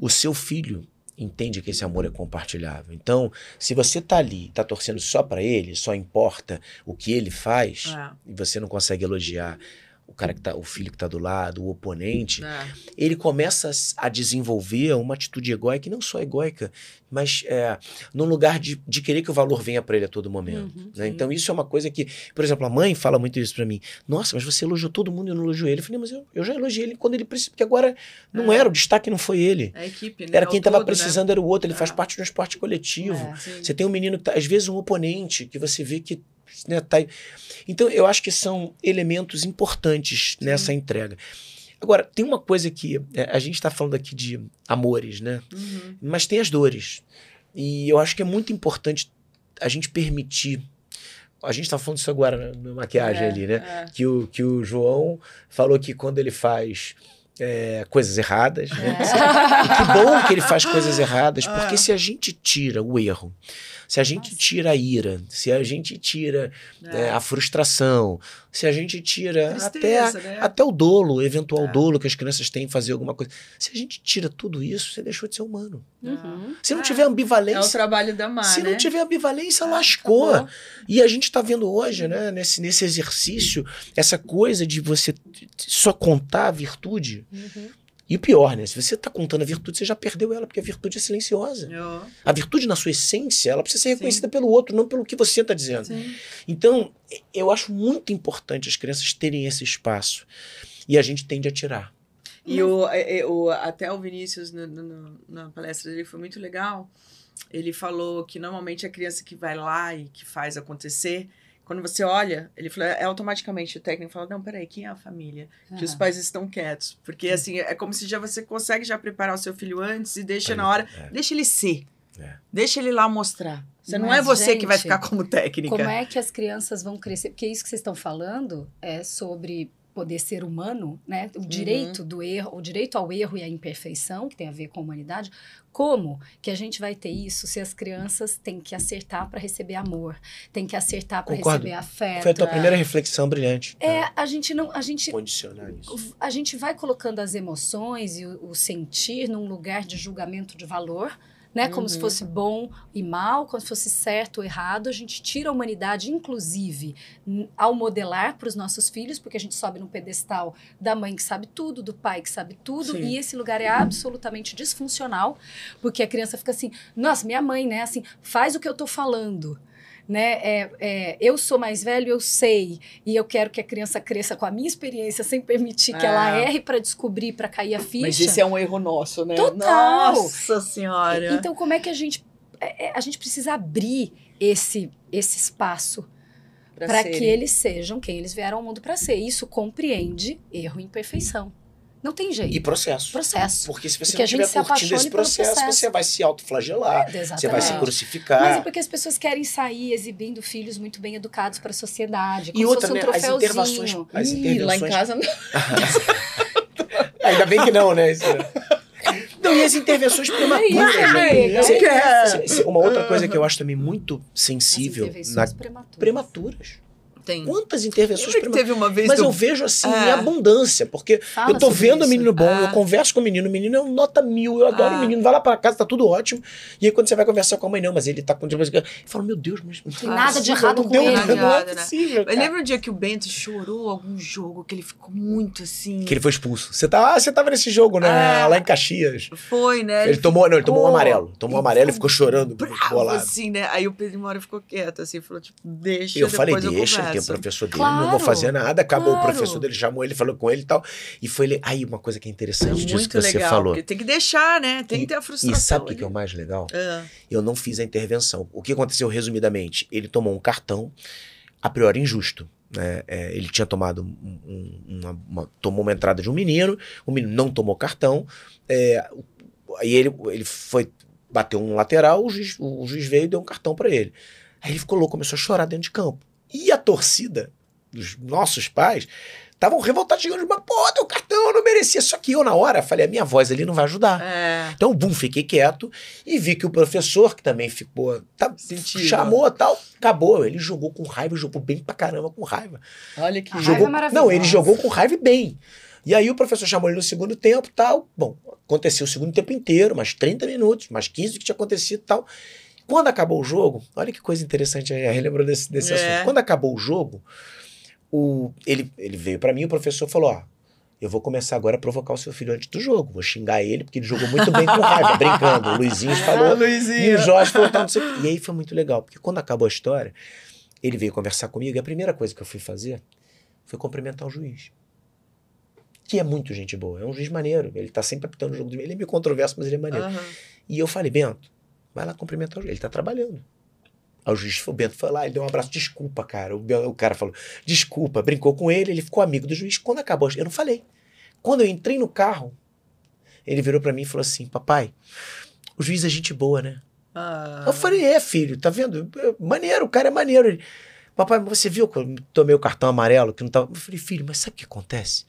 o seu filho entende que esse amor é compartilhável. Então, se você tá ali, tá torcendo só para ele, só importa o que ele faz, e você não consegue elogiar o filho que tá do lado, o oponente, ele começa a desenvolver uma atitude egóica, e não só egóica, mas num lugar de querer que o valor venha para ele a todo momento. Né? Então isso é uma coisa que, por exemplo, a mãe fala muito isso para mim, nossa, mas você elogiou todo mundo e eu não elogiou ele. Eu falei, mas eu já elogiei ele quando ele precisou, porque agora não era, o destaque não foi ele. É a equipe, né? Era quem estava precisando, né? Era o outro, ele faz parte de um esporte coletivo. Você tem um menino, às vezes um oponente, que você vê que né, tá aí. Então, eu acho que são elementos importantes nessa entrega. Agora, tem uma coisa que a gente está falando aqui de amores, né? Mas tem as dores. E eu acho que é muito importante a gente permitir. A gente está falando isso agora na maquiagem ali, né? Que o João falou que quando ele faz coisas erradas, né? Que bom que ele faz coisas erradas, porque se a gente tira o erro, se a gente tira a ira, se a gente tira a frustração, se a gente tira tristeza, até o dolo, eventual dolo que as crianças têm em fazer alguma coisa. Se a gente tira tudo isso, você deixou de ser humano. Se não tiver ambivalência... É o trabalho da Má, Se não tiver ambivalência, lascou. Acabou. E a gente está vendo hoje, né, nesse exercício, essa coisa de você só contar a virtude... E o pior, né? Se você está contando a virtude, você já perdeu ela, porque a virtude é silenciosa. A virtude, na sua essência, ela precisa ser reconhecida pelo outro, não pelo que você está dizendo. Então, eu acho muito importante as crianças terem esse espaço. E a gente tende a tirar. E até o Vinícius, na palestra dele, foi muito legal. Ele falou que, normalmente, a criança que vai lá e que faz acontecer... Quando você olha, ele falou, automaticamente o técnico fala, não, peraí, quem é a família? Que os pais estão quietos. Porque, assim, é como se você consegue já preparar o seu filho antes e deixa na hora, deixa ele ser. Deixa ele lá mostrar. Não é você, gente, que vai ficar como técnica. Como é que as crianças vão crescer? Porque isso que vocês estão falando é sobre poder ser humano, né? O direito do erro, o direito ao erro e à imperfeição, que tem a ver com a humanidade. Como que a gente vai ter isso se as crianças têm que acertar para receber amor, têm que acertar para receber afeto? Foi a tua primeira reflexão brilhante. A gente condicionar isso. A gente vai colocando as emoções e o sentir num lugar de julgamento de valor, né? Como se fosse bom e mal, como se fosse certo ou errado. A gente tira a humanidade, inclusive, ao modelar para os nossos filhos, porque a gente sobe no pedestal da mãe que sabe tudo, do pai que sabe tudo, e esse lugar é absolutamente disfuncional, porque a criança fica assim, nossa, minha mãe, né? Assim, faz o que eu tô falando. Né? Eu sou mais velho, eu sei, e eu quero que a criança cresça com a minha experiência sem permitir que ela erre para descobrir, para cair a ficha. Mas esse é um erro nosso, né? Total! Nossa Senhora! Então, como é que a gente precisa abrir esse espaço para que eles sejam quem eles vieram ao mundo para ser? Isso compreende erro e imperfeição. Não tem jeito. E processo. Porque se você não estiver curtindo esse processo, você vai se autoflagelar, você vai se crucificar. Mas é porque as pessoas querem sair exibindo filhos muito bem educados para a sociedade, como e outra, se fosse um troféuzinho. As intervenções... lá em casa... Ainda bem que não, né? Não, e as intervenções prematuras. Uma outra coisa que eu acho também muito sensível... As intervenções prematuras. Tem. Quantas intervenções teve uma vez Mas eu vejo assim em abundância, porque eu tô vendo o menino bom, eu converso com o menino é um nota 1000, eu adoro o menino, vai lá pra casa, tá tudo ótimo. E aí quando você vai conversar com a mãe, não, mas ele tá com... Eu falo, meu Deus, mas não tem nada de errado com ele. Não é possível, Eu lembro um dia que o Bento chorou algum jogo, que ele ficou muito assim... Que ele foi expulso. Você tava nesse jogo, né? Lá em Caxias. Foi, né? Ele tomou um amarelo. Tomou um amarelo e ficou chorando. Bravo, assim, né? Aí o Pedro uma hora ficou quieto, assim, falou, tipo, deixa, eu falei, deixa, ele tem o professor dele. Não vou fazer nada, acabou o professor dele, chamou ele, falou com ele e tal. E foi ele. Aí, uma coisa que é interessante disso que você falou. Porque tem que deixar, né? Tem que ter a frustração. E sabe o que é o mais legal? Eu não fiz a intervenção. O que aconteceu, resumidamente? Ele tomou um cartão, a priori injusto. Né? Ele tinha tomado tomou uma entrada de um menino, o menino não tomou cartão, aí ele foi, bateu um lateral, o juiz veio e deu um cartão pra ele. Aí ele ficou louco, começou a chorar dentro de campo. E a torcida dos nossos pais estavam revoltados, chegando, mas pô, deu cartão, eu não merecia. Só que eu, na hora, falei, a minha voz ali não vai ajudar. Então, fiquei quieto e vi que o professor, que também ficou, chamou e tal, acabou. Ele jogou com raiva, jogou bem pra caramba com raiva. Olha que raiva maravilhosa. Não, ele jogou com raiva e bem. E aí o professor chamou ele no segundo tempo e tal. Bom, aconteceu o segundo tempo inteiro, mais 30 minutos, mais 15 que tinha acontecido e tal. Quando acabou o jogo, olha que coisa interessante, a relembrou desse assunto. Quando acabou o jogo, ele veio pra mim, o professor falou, ó, eu vou começar agora a provocar o seu filho antes do jogo, vou xingar ele, porque ele jogou muito bem com raiva, brincando. O Luizinho falou, e o Jorge falou, não sei o quê. E aí foi muito legal, porque quando acabou a história, ele veio conversar comigo, e a primeira coisa que eu fui fazer foi cumprimentar o juiz. Que é muito gente boa, é um juiz maneiro, ele tá sempre apitando o jogo de mim, ele é meio controverso, mas ele é maneiro. E eu falei, Bento, vai lá cumprimentar o juiz, ele tá trabalhando. Aí o Bento foi lá, ele deu um abraço, desculpa, cara. O cara falou, desculpa, brincou com ele ficou amigo do juiz. Quando acabou, eu não falei. Quando eu entrei no carro, ele virou pra mim e falou assim, papai, o juiz é gente boa, né? Eu falei, filho, tá vendo? Maneiro, o cara é maneiro. Ele, papai, mas você viu que eu tomei o cartão amarelo? Que não tava... Eu falei, filho, mas sabe o que acontece?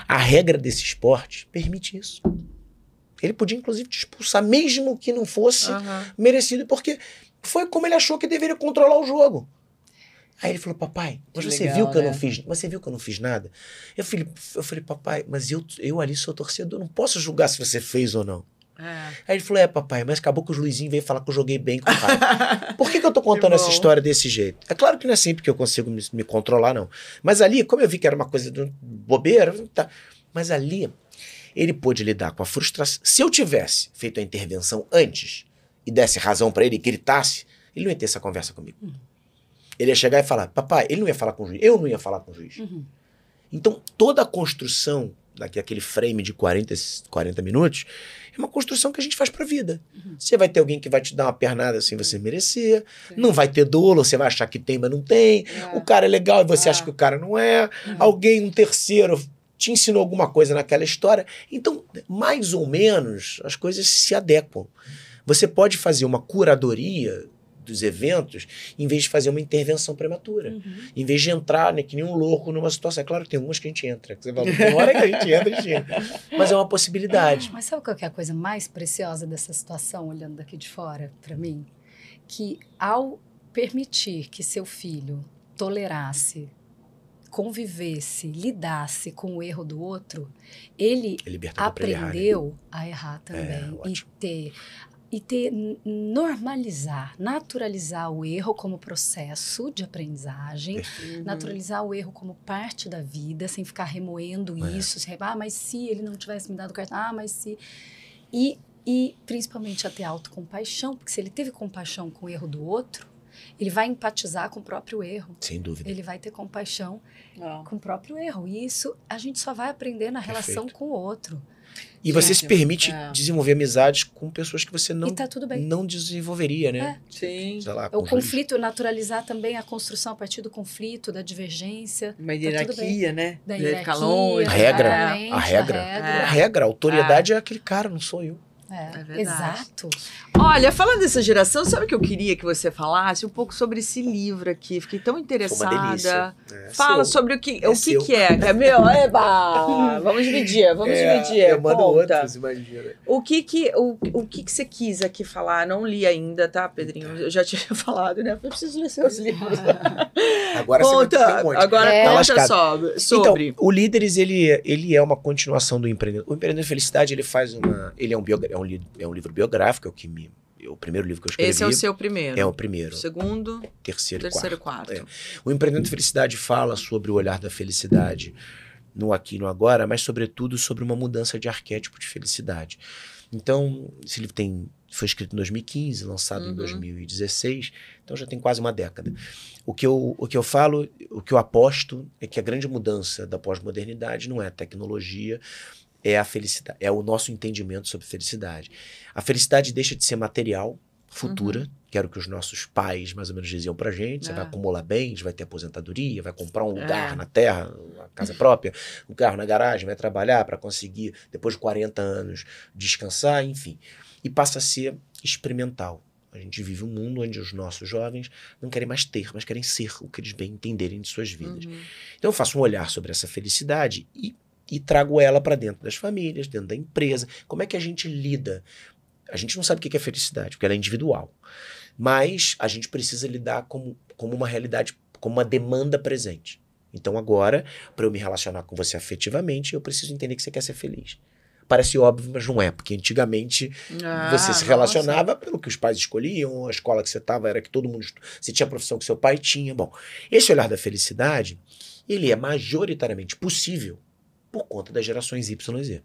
A regra desse esporte permite isso. Ele podia, inclusive, te expulsar, mesmo que não fosse merecido, porque foi como ele achou que deveria controlar o jogo. Aí ele falou, papai, mas você viu que eu não fiz, você viu que eu não fiz nada? Eu falei, papai, mas eu ali sou torcedor, não posso julgar se você fez ou não. Aí ele falou, papai, mas acabou que o Luizinho veio falar que eu joguei bem com o pai. Por que eu tô contando essa história desse jeito? É claro que não é sempre que eu consigo me controlar, não. Mas ali, como eu vi que era uma coisa de bobeira, tá. Mas ali, ele pôde lidar com a frustração. Se eu tivesse feito a intervenção antes e desse razão pra ele e gritasse, ele não ia ter essa conversa comigo. Ele ia chegar e falar, papai, ele não ia falar com o juiz, eu não ia falar com o juiz. Então, toda a construção daquele frame de 40 minutos é uma construção que a gente faz pra vida. Você vai ter alguém que vai te dar uma pernada sem você merecer, não vai ter dolo, você vai achar que tem, mas não tem, o cara é legal e você acha que o cara não é, alguém, um terceiro, te ensinou alguma coisa naquela história. Então, mais ou menos, as coisas se adequam. Você pode fazer uma curadoria dos eventos, em vez de fazer uma intervenção prematura. Em vez de entrar, né, que nem um louco numa situação. É claro que tem algumas que a gente entra. Você fala, tem hora que a gente entra. Mas é uma possibilidade. Mas sabe qual que é a coisa mais preciosa dessa situação, olhando daqui de fora, para mim? Que ao permitir que seu filho tolerasse, convivesse, lidasse com o erro do outro, ele aprendeu a errar também. Normalizar, naturalizar o erro como processo de aprendizagem, naturalizar o erro como parte da vida, sem ficar remoendo isso, mas se ele não tivesse me dado cartão, mas se... E principalmente a ter autocompaixão, porque se ele teve compaixão com o erro do outro, ele vai empatizar com o próprio erro. Sem dúvida. Ele vai ter compaixão com o próprio erro. E isso a gente só vai aprender na relação com o outro. E você se permite desenvolver amizades com pessoas que você tá tudo bem. não desenvolveria, né? Sim. Sei lá, o conflito, naturalizar também a construção a partir do conflito, da divergência. Uma hierarquia, né? Da hierarquia. A regra. A autoridade é aquele cara, não sou eu. É verdade. Exato. Olha, falando dessa geração, sabe o que eu queria que você falasse? Um pouco sobre esse livro aqui. Fiquei tão interessada. Uma delícia. Fala sobre o que é meu? Eba! Vamos dividir. Eu mando outros, imagina. O que você quis aqui falar? Não li ainda, tá, Pedrinho? Eu já tinha falado, né? Eu preciso ler seus livros. Agora você vai ter um monte. Agora conta sobre. Então, o Líderes, ele é uma continuação do Empreendedor. O Empreendedor Felicidade, ele faz ele é um livro biográfico, o primeiro livro que eu escrevi. Esse é o seu primeiro? É o primeiro. O segundo? Terceiro e quarto. O Empreendedor Felicidade fala sobre o olhar da felicidade no aqui e no agora, mas sobretudo sobre uma mudança de arquétipo de felicidade. Então, esse livro foi escrito em 2015, lançado em 2016, então já tem quase uma década. O que eu falo, o que eu aposto é que a grande mudança da pós-modernidade não é a tecnologia, é a felicidade, é o nosso entendimento sobre felicidade. A felicidade deixa de ser material, futura, que era o que os nossos pais mais ou menos diziam pra gente. Você vai acumular bens, vai ter aposentadoria, vai comprar um lugar na terra, uma casa própria, um carro na garagem, vai trabalhar para conseguir, depois de 40 anos, descansar, enfim. E passa a ser experimental. A gente vive um mundo onde os nossos jovens não querem mais ter, mas querem ser o que eles bem entenderem de suas vidas. Então eu faço um olhar sobre essa felicidade e trago ela para dentro das famílias, dentro da empresa. Como é que a gente lida? A gente não sabe o que é felicidade, porque ela é individual. Mas a gente precisa lidar como uma realidade, como uma demanda presente. Então agora, para eu me relacionar com você afetivamente, eu preciso entender que você quer ser feliz. Parece óbvio, mas não é, porque antigamente você se relacionava pelo que os pais escolhiam, a escola que você estava era que todo mundo... Você tinha a profissão que seu pai tinha. Bom, esse olhar da felicidade, ele é majoritariamente possível por conta das gerações Y e Z.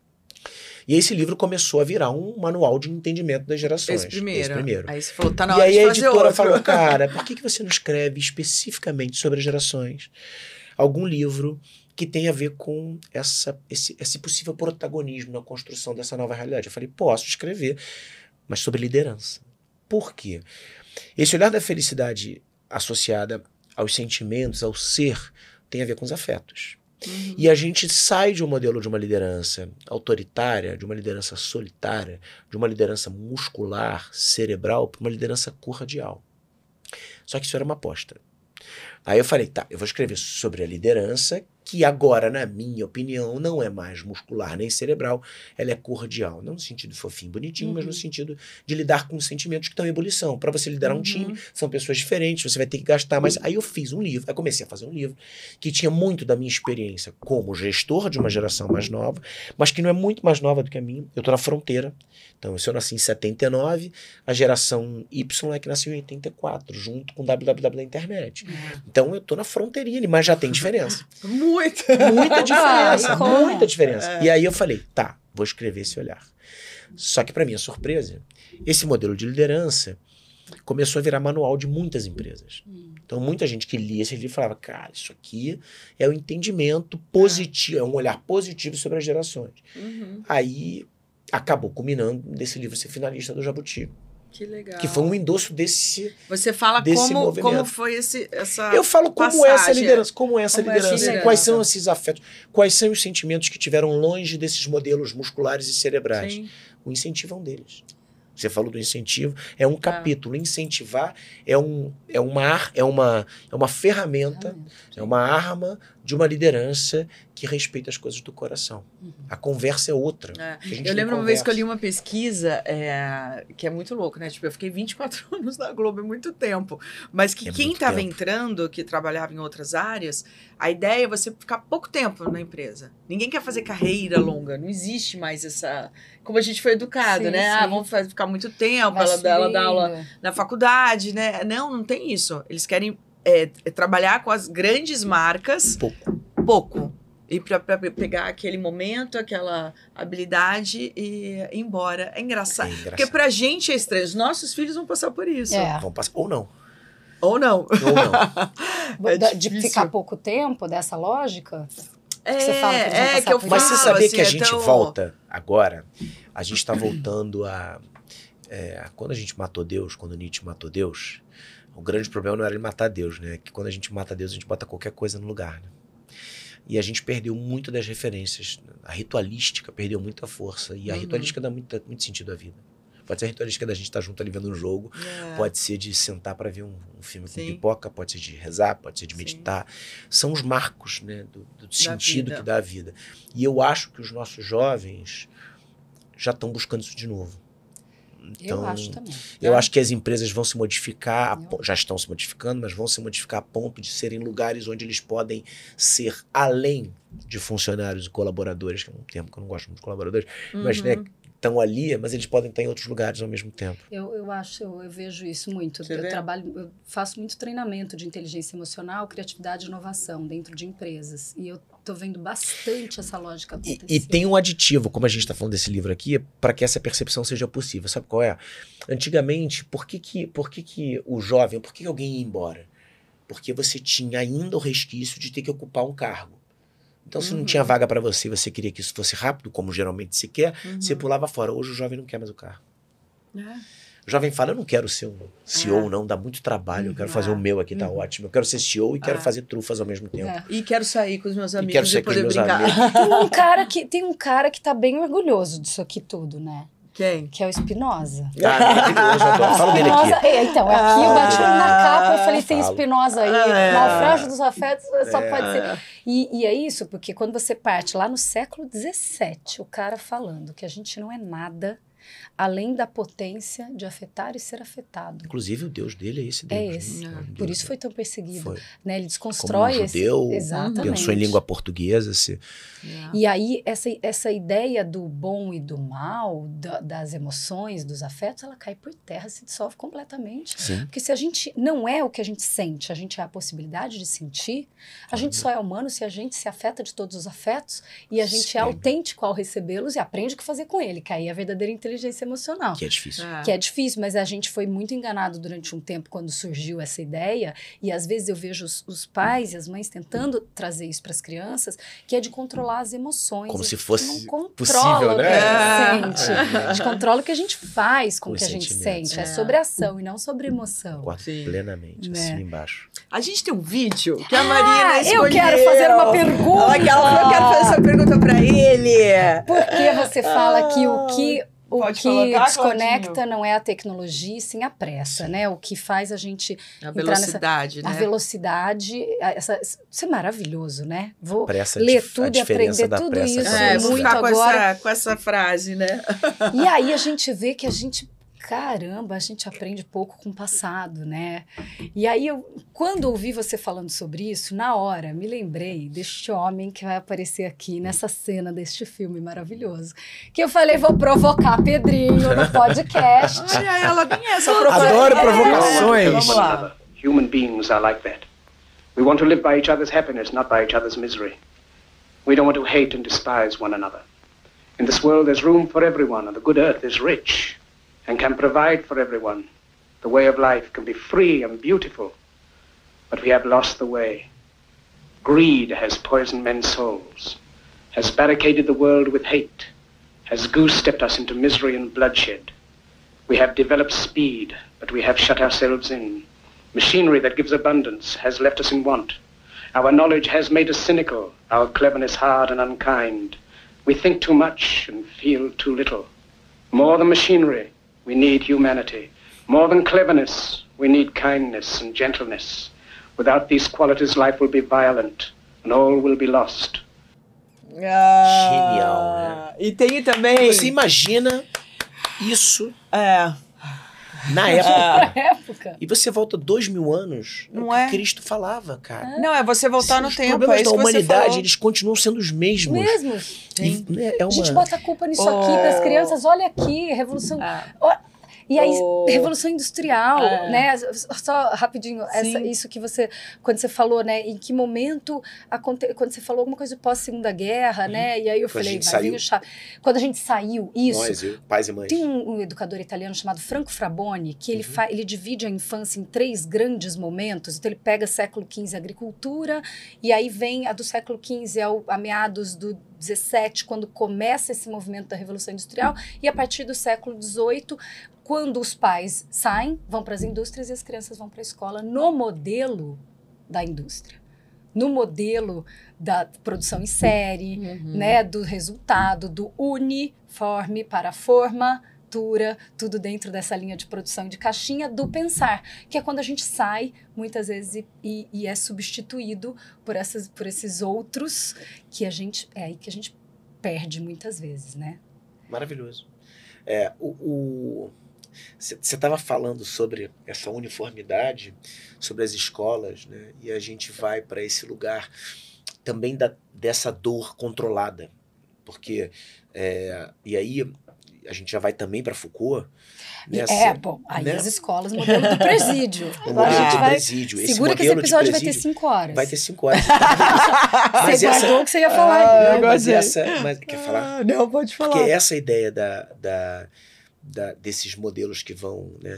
E esse livro começou a virar um manual de entendimento das gerações. Esse primeiro. Aí você falou, tá na hora de fazer outro. E aí a editora falou, cara, por que você não escreve especificamente sobre as gerações? Algum livro que tenha a ver com esse possível protagonismo na construção dessa nova realidade. Eu falei, posso escrever, mas sobre liderança. Por quê? Esse olhar da felicidade associada aos sentimentos, ao ser, tem a ver com os afetos. E a gente sai de um modelo de uma liderança autoritária, de uma liderança solitária, de uma liderança muscular, cerebral, para uma liderança cordial. Só que isso era uma aposta. Aí eu falei, tá, eu vou escrever sobre a liderança, que agora, na minha opinião, não é mais muscular nem cerebral, ela é cordial. Não no sentido fofinho, bonitinho, mas no sentido de lidar com sentimentos que estão em ebulição. Para você liderar um time, são pessoas diferentes, você vai ter que gastar mais. Aí eu fiz um livro, aí comecei a fazer um livro que tinha muito da minha experiência como gestor de uma geração mais nova, mas que não é muito mais nova do que a minha. Eu estou na fronteira. Então, se eu nasci em 79, a geração Y é que nasceu em 84, junto com o www da internet. Então, eu estou na fronteirinha, mas já tem diferença. Muita diferença, muita diferença. E aí eu falei, tá, vou escrever esse olhar. Só que, para minha surpresa, esse modelo de liderança começou a virar manual de muitas empresas. Então, muita gente que lia esse livro falava, cara, isso aqui é o entendimento positivo, é um olhar positivo sobre as gerações. Aí acabou culminando desse livro ser finalista do Jabuti. Que legal. Que foi um endosso desse Você fala como foi essa Eu falo como passagem. essa liderança, como essa liderança, quais são liderança. esses afetos, quais são os sentimentos que tiveram longe desses modelos musculares e cerebrais. Sim. O incentivo é um deles. Você falou do incentivo, é um capítulo. Incentivar é uma ferramenta, é uma arma de uma liderança que respeita as coisas do coração. A conversa é outra. Eu lembro uma vez que eu li uma pesquisa que é muito louco, né? Tipo, eu fiquei 24 anos na Globo, é muito tempo. Mas que quem estava entrando, que trabalhava em outras áreas, a ideia é você ficar pouco tempo na empresa. Ninguém quer fazer carreira longa. Não existe mais essa... Como a gente foi educado, Sim, né? sim. Ah, vamos ficar muito tempo, ela dá aula na faculdade, né? Não tem isso. Eles querem trabalhar com as grandes marcas pouco. E para pegar aquele momento, aquela habilidade e ir embora. É engraçado. Porque pra gente é estranho. Os nossos filhos vão passar por isso. Vão passar, ou não. Ou não. De ficar pouco tempo, dessa lógica? Você fala que eu falo, mas você sabia assim, que a gente volta agora? A gente está voltando a... quando a gente matou Deus, quando Nietzsche matou Deus, o grande problema não era ele matar Deus, né? Que quando a gente mata Deus, a gente bota qualquer coisa no lugar, né? E a gente perdeu muito das referências. A ritualística perdeu muita força. E a ritualística dá muito sentido à vida. Pode ser a ritualística da gente estar junto ali vendo um jogo. Pode ser de sentar para ver um filme com pipoca. Pode ser de rezar. Pode ser de meditar. São os marcos, né, do sentido que dá a vida. E eu acho que os nossos jovens já estão buscando isso de novo. Então, eu acho também. Eu acho que as empresas vão se modificar, já estão se modificando, mas vão se modificar a ponto de serem lugares onde eles podem ser além de funcionários e colaboradores, que é um termo que eu não gosto muito de colaboradores, mas né, estão ali, mas eles podem estar em outros lugares ao mesmo tempo. Eu vejo isso muito. Eu faço muito treinamento de inteligência emocional, criatividade e inovação dentro de empresas. E eu estou vendo bastante essa lógica acontecer. E tem um aditivo, como a gente está falando desse livro aqui, para que essa percepção seja possível. Sabe qual é? Antigamente, por que o jovem, por que alguém ia embora? Porque você tinha ainda o resquício de ter que ocupar um cargo. Então, se não tinha vaga para você, você queria que isso fosse rápido, como geralmente se quer, você pulava fora. Hoje o jovem não quer mais o carro. O jovem fala, eu não quero ser um CEO, não, dá muito trabalho, eu quero fazer o meu aqui, tá ótimo. Eu quero ser CEO e quero fazer trufas ao mesmo tempo. E quero sair com os meus amigos e poder brincar. Tem um cara que tá bem orgulhoso disso aqui tudo, né? Quem? Que é o Spinoza. Maravilhoso, eu adoro. Fala dele aqui. Então, aqui eu bati na capa e falei, tem Spinoza aí, naufrágio dos afetos, só pode ser. E é isso, porque quando você parte lá no século XVII, o cara falando que a gente não é nada além da potência de afetar e ser afetado. Inclusive, o Deus dele é esse Deus. É esse. Né? Por isso foi tão perseguido. Foi. Né? Ele desconstrói como um judeu, exatamente. Pensou em língua portuguesa. E aí, essa ideia do bom e do mal, das emoções, dos afetos, ela cai por terra, se dissolve completamente. Sim. Porque se a gente não é o que a gente sente, a gente é a possibilidade de sentir, a gente só é humano se a gente se afeta de todos os afetos e a gente é autêntico ao recebê-los e aprende o que fazer com ele, que aí é a verdadeira inteligência inteligência emocional. Que é difícil. Que é difícil, mas a gente foi muito enganado durante um tempo quando surgiu essa ideia, e às vezes eu vejo os pais e as mães tentando trazer isso para as crianças, que é de controlar as emoções. Como se fosse não possível, né? A gente sente. A gente controla o que a gente faz com o que a gente sente. É sobre ação e não sobre emoção. Concordo plenamente, assim embaixo. A gente tem um vídeo que a Marina escolheu. Eu quero fazer uma pergunta. Eu quero fazer essa pergunta para ele. Por que você fala que o que desconecta Claudinho. não é a tecnologia, sim a pressa, né? O que faz a gente A entrar velocidade, nessa... né? A velocidade, isso é maravilhoso, né? Vou Pressa, ler tudo e aprender da tudo pressa isso vou muito ficar agora. com essa frase, né? E aí a gente vê que a gente... Caramba, a gente aprende pouco com o passado, né? E aí, quando ouvi você falando sobre isso, na hora, me lembrei deste homem que vai aparecer aqui nessa cena deste filme maravilhoso. Que eu falei, vou provocar Pedrinho no podcast. Olha ela, bem essa provocação. Adoro provocações. Vamos lá. Human beings are like that. We want to live by each other's happiness, not by each other's misery. We don't want to hate and despise one another. In this world, there's room for everyone, and the good earth is rich and can provide for everyone. The way of life can be free and beautiful, but we have lost the way. Greed has poisoned men's souls, has barricaded the world with hate, has goose-stepped us into misery and bloodshed. We have developed speed, but we have shut ourselves in. Machinery that gives abundance has left us in want. Our knowledge has made us cynical, our cleverness hard and unkind. We think too much and feel too little. More than machinery, we need humanity. More than cleverness, we need kindness and gentleness. Without these qualities, life will be violent and all will be lost. Genial, né? E tem também... Você imagina isso na época. E você volta 2000 anos, Não o que é? Cristo falava, cara. Não, é você voltar no Os tempo. problemas É isso da que você humanidade, falou. eles continuam sendo os mesmos. Mesmo. E, né, A gente bota a culpa nisso aqui para as crianças. Olha aqui, revolução... E aí, Revolução Industrial, né? Só rapidinho, isso que você... Quando você falou, né? Em que momento... Quando você falou alguma coisa pós-Segunda Guerra, né? E aí eu falei, vai vir o chá. Quando a gente saiu, isso... Nós, pais e mães. Tem um educador italiano chamado Franco Fraboni, que ele divide a infância em 3 grandes momentos. Então, ele pega século XV, agricultura, e aí vem a do século XV a meados do 17, quando começa esse movimento da Revolução Industrial, e a partir do século XVIII, quando os pais saem, vão para as indústrias e as crianças vão para a escola, no modelo da indústria, no modelo da produção em série, né, do resultado, do uniforme para a formatura, tudo dentro dessa linha de produção de caixinha do pensar, que é quando a gente sai, muitas vezes, e é substituído por esses outros que a gente, é aí que a gente perde muitas vezes, né? Maravilhoso. Você estava falando sobre essa uniformidade, sobre as escolas, né? E a gente vai para esse lugar também dessa dor controlada. Porque, e aí a gente já vai também para Foucault. Bom, aí as escolas, modelo do presídio. O modelo do presídio. Segura que esse episódio vai ter 5 horas. Vai ter 5 horas. Você guardou o que você ia falar. Mas quer falar? Não, pode falar. Porque essa ideia desses modelos que vão, né,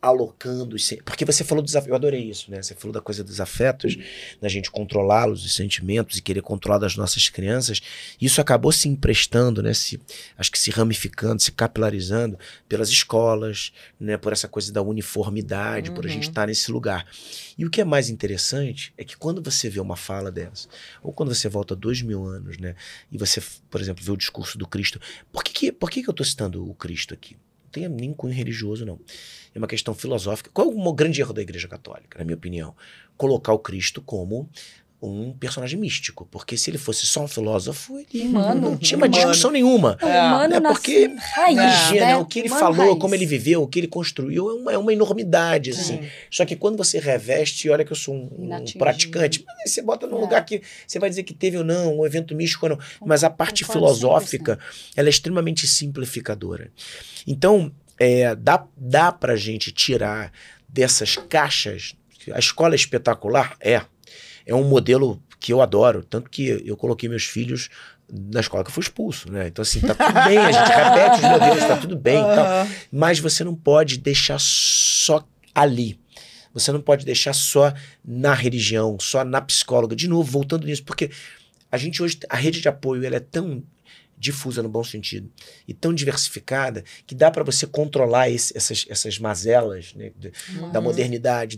alocando... Porque você falou dos afetos, eu adorei isso, né? Você falou da coisa dos afetos, da gente controlá-los, os sentimentos, e querer controlar das nossas crianças. Isso acabou se emprestando, né? Acho que se ramificando, se capilarizando pelas escolas, né? Por essa coisa da uniformidade, por a gente estar nesse lugar. E o que é mais interessante é que quando você vê uma fala dessa, ou quando você volta 2000 anos, né? E você, por exemplo, vê o discurso do Cristo. Por que eu estou citando o Cristo aqui? Não tem nem cunho religioso, não. É uma questão filosófica. Qual é o grande erro da Igreja Católica, na minha opinião? Colocar o Cristo como um personagem místico. Porque se ele fosse só um filósofo, ele não tinha uma discussão nenhuma. Humano, porque raiz, imagina, né? O que ele Humano falou, raiz. como ele viveu, o que ele construiu, é uma enormidade. Assim. Só que quando você reveste, olha que eu sou um praticante, mas aí você bota num lugar que você vai dizer que teve ou não, um evento místico ou não. Mas a parte filosófica, ela é extremamente simplificadora. Então, dá pra gente tirar dessas caixas. A escola é espetacular? É um modelo que eu adoro, tanto que eu coloquei meus filhos na escola que eu fui expulso, né? Então, assim, tá tudo bem, a gente repete os modelos, tá tudo bem e tal. Mas você não pode deixar só ali. Você não pode deixar só na religião, só na psicóloga. De novo, voltando nisso, porque a gente hoje, a rede de apoio, ela é tão difusa no bom sentido e tão diversificada que dá para você controlar essas mazelas, né, da modernidade,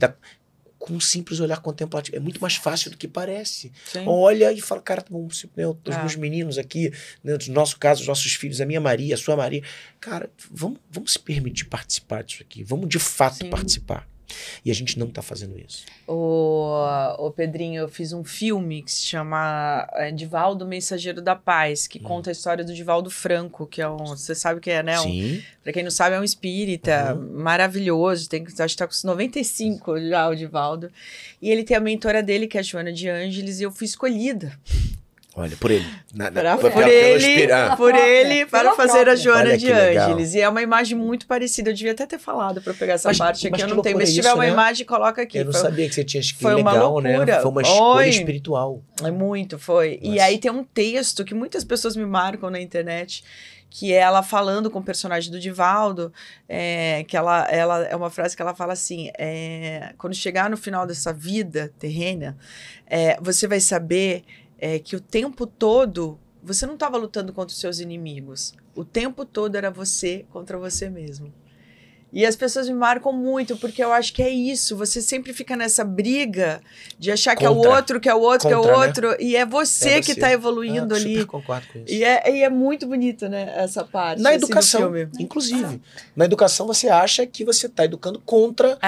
com um simples olhar contemplativo. É muito mais fácil do que parece. Sim. Olha e fala, cara, os meus meninos aqui, né, no nosso caso, os nossos filhos, a minha Maria, a sua Maria. Cara, vamos se permitir participar disso aqui. Vamos de fato participar. E a gente não está fazendo isso. Ô Pedrinho, eu fiz um filme que se chama Divaldo, Mensageiro da Paz, que conta a história do Divaldo Franco, que é você sabe o que é, né? Sim. Pra quem não sabe, é um espírita maravilhoso, acho que tá com 95 já, o Divaldo. E ele tem a mentora dele, que é a Joana de Ângeles, e eu fui escolhida. Olha, por ele. Para fazer a Joana de Ângeles. E é uma imagem muito parecida. Eu devia até ter falado para pegar essa parte aqui. Eu não tenho, mas se tiver uma imagem, coloca aqui. Eu não sabia que você tinha escrito. Foi uma loucura. Né? Foi uma escolha espiritual. É muito, foi. Nossa. E aí tem um texto que muitas pessoas me marcam na internet, que é ela falando com o personagem do Divaldo, que ela é uma frase que ela fala assim, quando chegar no final dessa vida terrena, você vai saber que o tempo todo você não estava lutando contra os seus inimigos. O tempo todo era você contra você mesmo. E as pessoas me marcam muito, porque eu acho que é isso. Você sempre fica nessa briga de achar que é o outro, que é o outro, que é o outro. Né? E é você que está evoluindo ali. Super concordo com isso. E é muito bonito, né? Essa parte. Na educação, inclusive. Na educação, você acha que você está educando contra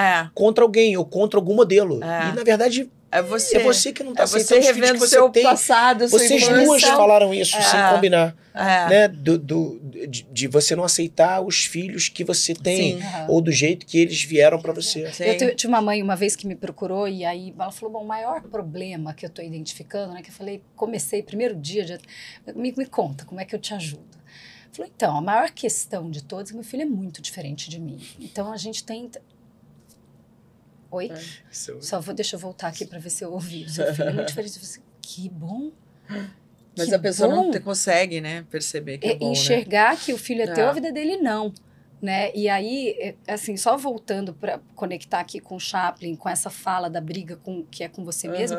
alguém ou contra algum modelo. E, na verdade... É você que não está aceitando os filhos que você seu tem. Passado, Vocês duas falaram isso sem combinar. Né? De você não aceitar os filhos que você tem. Ou do jeito que eles vieram para você. Eu tive uma mãe uma vez que me procurou e aí ela falou, bom, o maior problema que eu estou identificando, né? Que eu falei, comecei primeiro dia, me conta, como é que eu te ajudo? Falou, então, a maior questão de todos, meu filho é muito diferente de mim. Então, a gente tenta... Oi? Deixa eu voltar aqui para ver se eu ouvi. Seu filho é muito diferente. Você, que bom. Mas a pessoa não consegue, né, perceber que é bom, enxergar que o filho é teu, a vida dele não. Né? E aí, assim, só voltando para conectar aqui com o Chaplin, com essa fala da briga que é com você mesmo,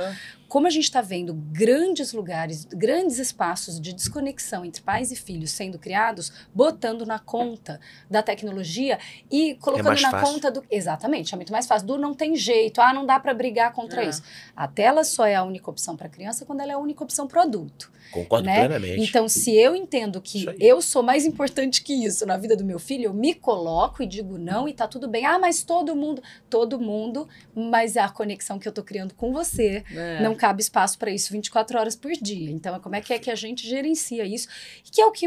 como a gente está vendo grandes lugares, grandes espaços de desconexão entre pais e filhos sendo criados, botando na conta da tecnologia e colocando na conta do... Exatamente, é muito mais fácil. Não tem jeito, não dá para brigar contra isso. A tela só é a única opção para a criança quando ela é a única opção para o adulto. Concordo plenamente. Então, se eu entendo que eu sou mais importante que isso na vida do meu filho, eu me coloco e digo não e tá tudo bem. Mas todo mundo, mas é a conexão que eu tô criando com você. Não cabe espaço para isso 24 horas por dia. Então, como é que a gente gerencia isso? Que é o que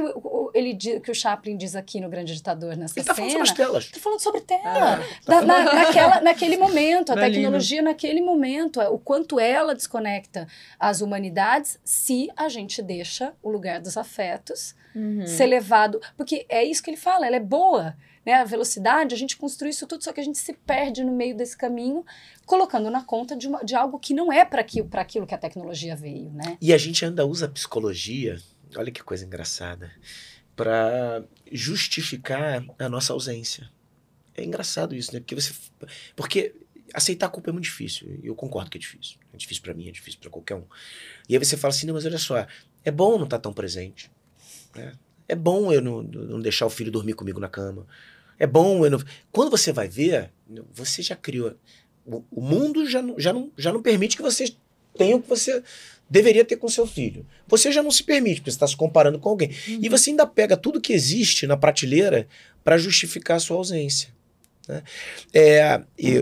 que o Chaplin diz aqui no Grande Ditador, nessa cena. Ele tá falando sobre as telas. Tá falando sobre tela. Naquele momento, a tecnologia naquele momento, o quanto ela desconecta as humanidades se a gente deixa o lugar dos afetos ser levado, porque é isso que ele fala, ela é boa, né? A velocidade, a gente construi isso tudo, só que a gente se perde no meio desse caminho, colocando na conta de algo que não é para aquilo que a tecnologia veio, né? E a gente ainda usa a psicologia, olha que coisa engraçada, para justificar a nossa ausência. É engraçado isso, né? Porque aceitar a culpa é muito difícil. Eu concordo que é difícil. É difícil para mim, é difícil para qualquer um. E aí você fala assim, não, mas olha só, é bom não estar tão presente. Né? É bom eu não deixar o filho dormir comigo na cama. É bom eu não... Quando você vai ver, você já criou... O mundo já não permite que você tenha o que você deveria ter com seu filho. Você já não se permite, porque você está se comparando com alguém. E você ainda pega tudo que existe na prateleira para justificar a sua ausência. Né?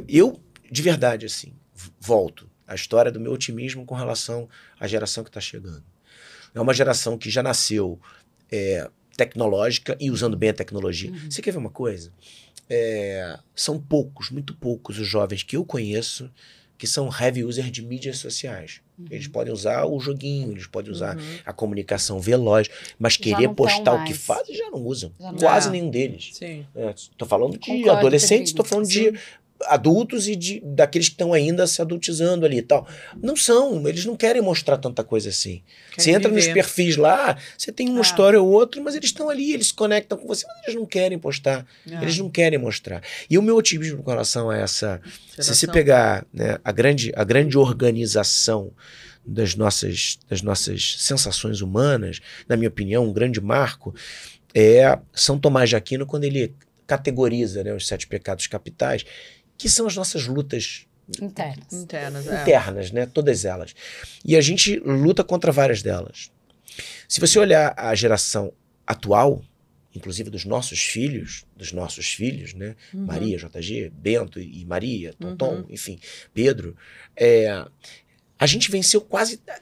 Eu, de verdade, assim, volto à história do meu otimismo com relação à geração que está chegando. É uma geração que já nasceu tecnológica e usando bem a tecnologia. Você quer ver uma coisa? São poucos, muito poucos os jovens que eu conheço que são heavy user de mídias sociais. Eles podem usar o joguinho, eles podem usar a comunicação veloz, mas querer postar o que fazem já não usam. Quase nenhum deles. Estou falando de adolescentes, estou falando de adultos e daqueles que estão ainda se adultizando ali e tal. Não são, eles não querem mostrar tanta coisa assim. Você entra nos perfis lá, você tem uma história ou outra, mas eles estão ali, eles se conectam com você, mas eles não querem postar, eles não querem mostrar. E o meu otimismo com relação a essa... Se você pegar, né, a grande organização das nossas sensações humanas, na minha opinião, um grande marco é São Tomás de Aquino, quando ele categoriza, né, os 7 pecados capitais, que são as nossas lutas internas, né? Todas elas. E a gente luta contra várias delas. Se você olhar a geração atual, inclusive dos nossos filhos, né? Maria, JG, Bento e Maria, Tonton, enfim, Pedro, a gente venceu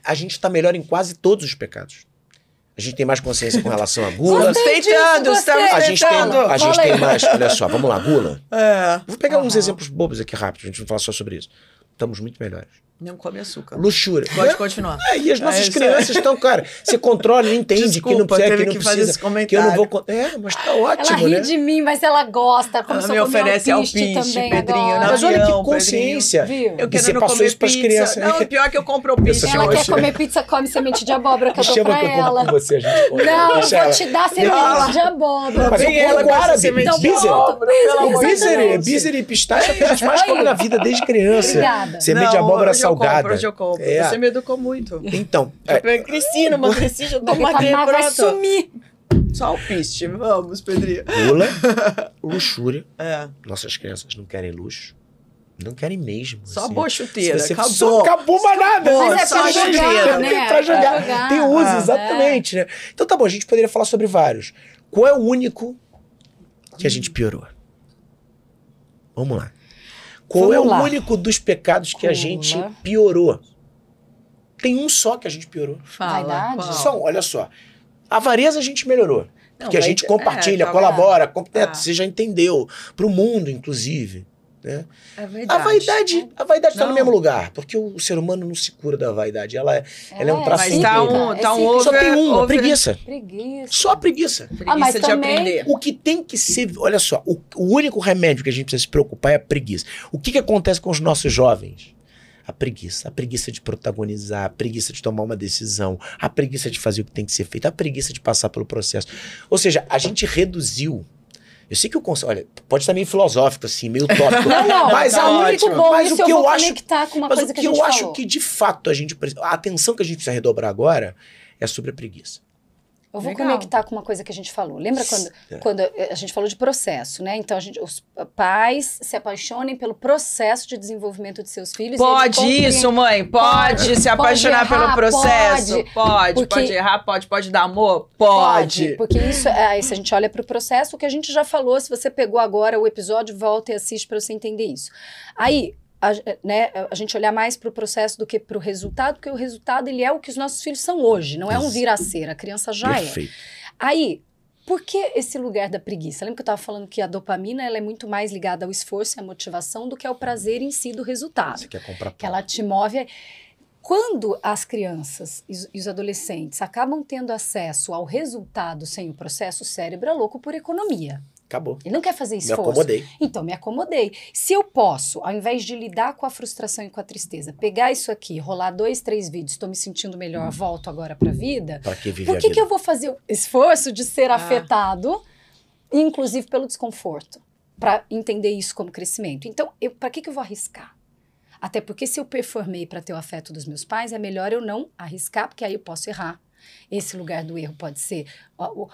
a gente está melhor em quase todos os pecados. A gente tem mais consciência com relação à gula. A gente tem mais... Olha só, vamos lá, gula. Vou pegar uns exemplos bobos aqui rápido, a gente vai falar só sobre isso. Estamos muito melhores. Não come açúcar. Luxúria. Pode continuar. E as nossas crianças estão, cara, você controla e entende. Desculpa, que não precisa, que não precisa. Que eu não vou... mas tá ótimo, ela ri de mim, mas ela gosta. Ela me oferece alpiste também, Pedrinho. Mas olha que consciência. Eu você passou isso pras crianças. Não, pior que eu compro o pizza. Ela quer comer pizza, come semente de abóbora que eu dou pra ela. Com você, a gente pode. Não, vou te dar semente de abóbora. Mas eu como árabe. Bízer e pistache é o que a gente mais come na vida desde criança. Obrigada. Semente de abóbora salgada. Hoje eu compro. Você me educou muito. Então. Cresci, não emagreci, já tô magrinha, pronto. Vai sumir. Só alpiste. Vamos, Pedrinho. Gula, luxúria. Nossas crianças não querem luxo. Não querem mesmo. Só assim. boa chuteira. Acabou mais nada. Mas é pra jogar, né? Pra jogar. Tem uso, exatamente. Né? Então tá bom, a gente poderia falar sobre vários. Qual é o único que a gente piorou? Vamos lá. Qual é o único dos pecados que a gente piorou? Tem um só que a gente piorou. Vaidade? Olha só. A avareza a gente melhorou. Porque a gente compartilha, colabora, você já entendeu. Pro mundo, inclusive. Né? A vaidade está no mesmo lugar. Porque o ser humano não se cura da vaidade. Ela é um traço. Mas só tem uma, preguiça. Só a preguiça. Preguiça de aprender. O que tem que ser... Olha só, o único remédio que a gente precisa se preocupar é a preguiça. O que acontece com os nossos jovens? A preguiça de protagonizar, a preguiça de tomar uma decisão, a preguiça de fazer o que tem que ser feito, a preguiça de passar pelo processo. Ou seja, a gente reduziu. Eu sei que o conceito, olha, pode estar meio filosófico assim, meio utópico. Não, mas tá muito bom. mas o que eu acho, com uma coisa que a gente falou. acho que de fato a atenção que a gente precisa redobrar agora é sobre a preguiça. Eu vou conectar com uma coisa que a gente falou. Lembra quando a gente falou de processo, né? Então, os pais se apaixonem pelo processo de desenvolvimento de seus filhos. Pode isso, mãe. Pode se apaixonar pelo processo. Pode errar, pode dar amor. Pode. Porque isso, se a gente olha para o processo, o que a gente já falou, se você pegou agora o episódio, volta e assiste para você entender isso. Aí, a gente olhar mais para o processo do que para o resultado, porque o resultado ele é o que os nossos filhos são hoje, não é um vir a ser, a criança já Perfeito. Aí, por que esse lugar da preguiça? Lembra que eu estava falando que a dopamina ela é muito mais ligada ao esforço e à motivação do que ao prazer em si do resultado. Você quer comprar pão. Que ela te move... Quando as crianças e os adolescentes acabam tendo acesso ao resultado sem o processo, o cérebro é louco por economia. Acabou. Ele não quer fazer esforço. Me acomodei. Então, me acomodei. Se eu posso, ao invés de lidar com a frustração e com a tristeza, pegar isso aqui, rolar 2, 3 vídeos, estou me sentindo melhor, volto agora para a vida. Para que viver Por que eu vou fazer o esforço de ser afetado, inclusive pelo desconforto, para entender isso como crescimento? Então, para que eu vou arriscar? Até porque se eu performei para ter o afeto dos meus pais, é melhor eu não arriscar, porque aí eu posso errar. Esse lugar do erro pode ser o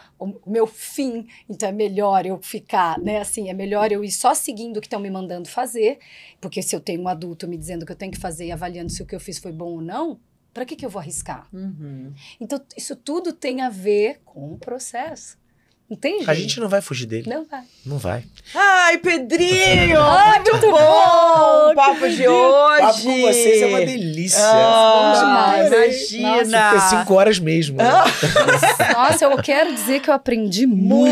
meu fim, então é melhor eu ficar, né, assim, é melhor eu ir só seguindo o que estão me mandando fazer, porque se eu tenho um adulto me dizendo que eu tenho que fazer e avaliando se o que eu fiz foi bom ou não, para que eu vou arriscar? Então, isso tudo tem a ver com o processo. Entende? A gente não vai fugir dele. Não vai. Não vai. Ai, Pedrinho! Muito bom! O papo de hoje! O papo com vocês é uma delícia. Imagina! Nossa, foi 5 horas mesmo. Né? Nossa, eu quero dizer que eu aprendi muito.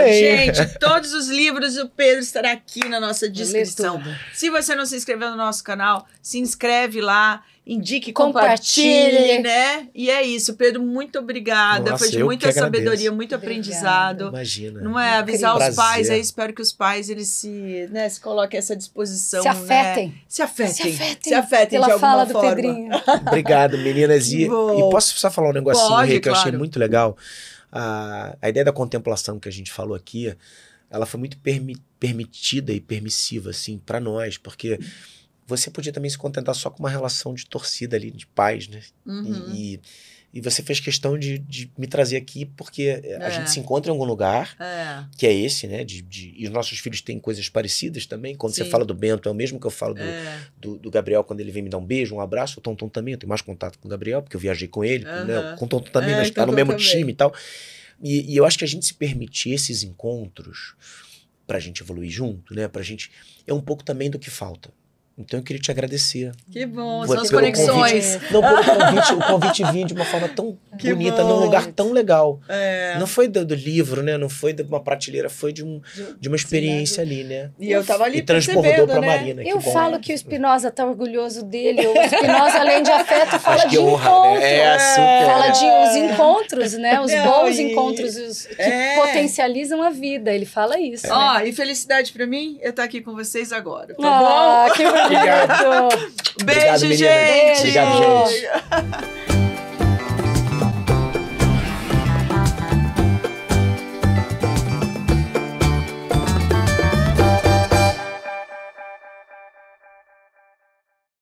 Gente, todos os livros do Pedro estarão aqui na nossa descrição. Se você não se inscreveu no nosso canal, se inscreve lá. indique, compartilhe, né? E é isso, Pedro, muito obrigada. Nossa, foi de muita sabedoria, muito aprendizado. Imagina. Não é? Avisar os pais, Prazer. eu espero que os pais, eles se coloquem a essa disposição, Se afetem. né? Se afetem Pela de alguma fala forma. do Pedrinho. Obrigado, meninas. E Bom. posso só falar um negocinho, Pode, Rê, que eu achei claro. muito legal? A ideia da contemplação que a gente falou aqui, ela foi muito permitida e permissiva, assim, para nós, porque você podia também se contentar só com uma relação de torcida ali, de paz, né? Uhum. E você fez questão de me trazer aqui, porque a gente se encontra em algum lugar, que é esse, né? E os nossos filhos têm coisas parecidas também. Quando você Sim. fala do Bento, é o mesmo que eu falo do Gabriel, quando ele vem me dar um beijo, um abraço. O Tonton também, eu tenho mais contato com o Gabriel, porque eu viajei com ele, né? Com o Tonton também, nós tá no mesmo time e tal. E eu acho que a gente se permitir esses encontros pra gente evoluir junto, né? Pra gente... É um pouco também do que falta. Então eu queria te agradecer. Que bom, Pelo são as conexões. Não, pelo convite, o convite vinha de uma forma tão Que bonita, bom. num lugar tão legal. É. Não foi do livro, né? Não foi de uma prateleira, foi de uma experiência ali, né? E eu tava ali E transbordou percebendo, pra né? Marina. Eu que bom. falo que o Spinoza tá orgulhoso dele. O Spinoza, além de afeto, fala Acho que de honra, encontro. né? É, super. Fala de os encontros, né? Os Não, bons e- encontros que potencializam a vida. Ele fala isso. Ó, né? e felicidade pra mim eu estar aqui com vocês agora, tá Ah, que bonito. Obrigado, bom? Beijo, meninas. gente! Obrigado, gente.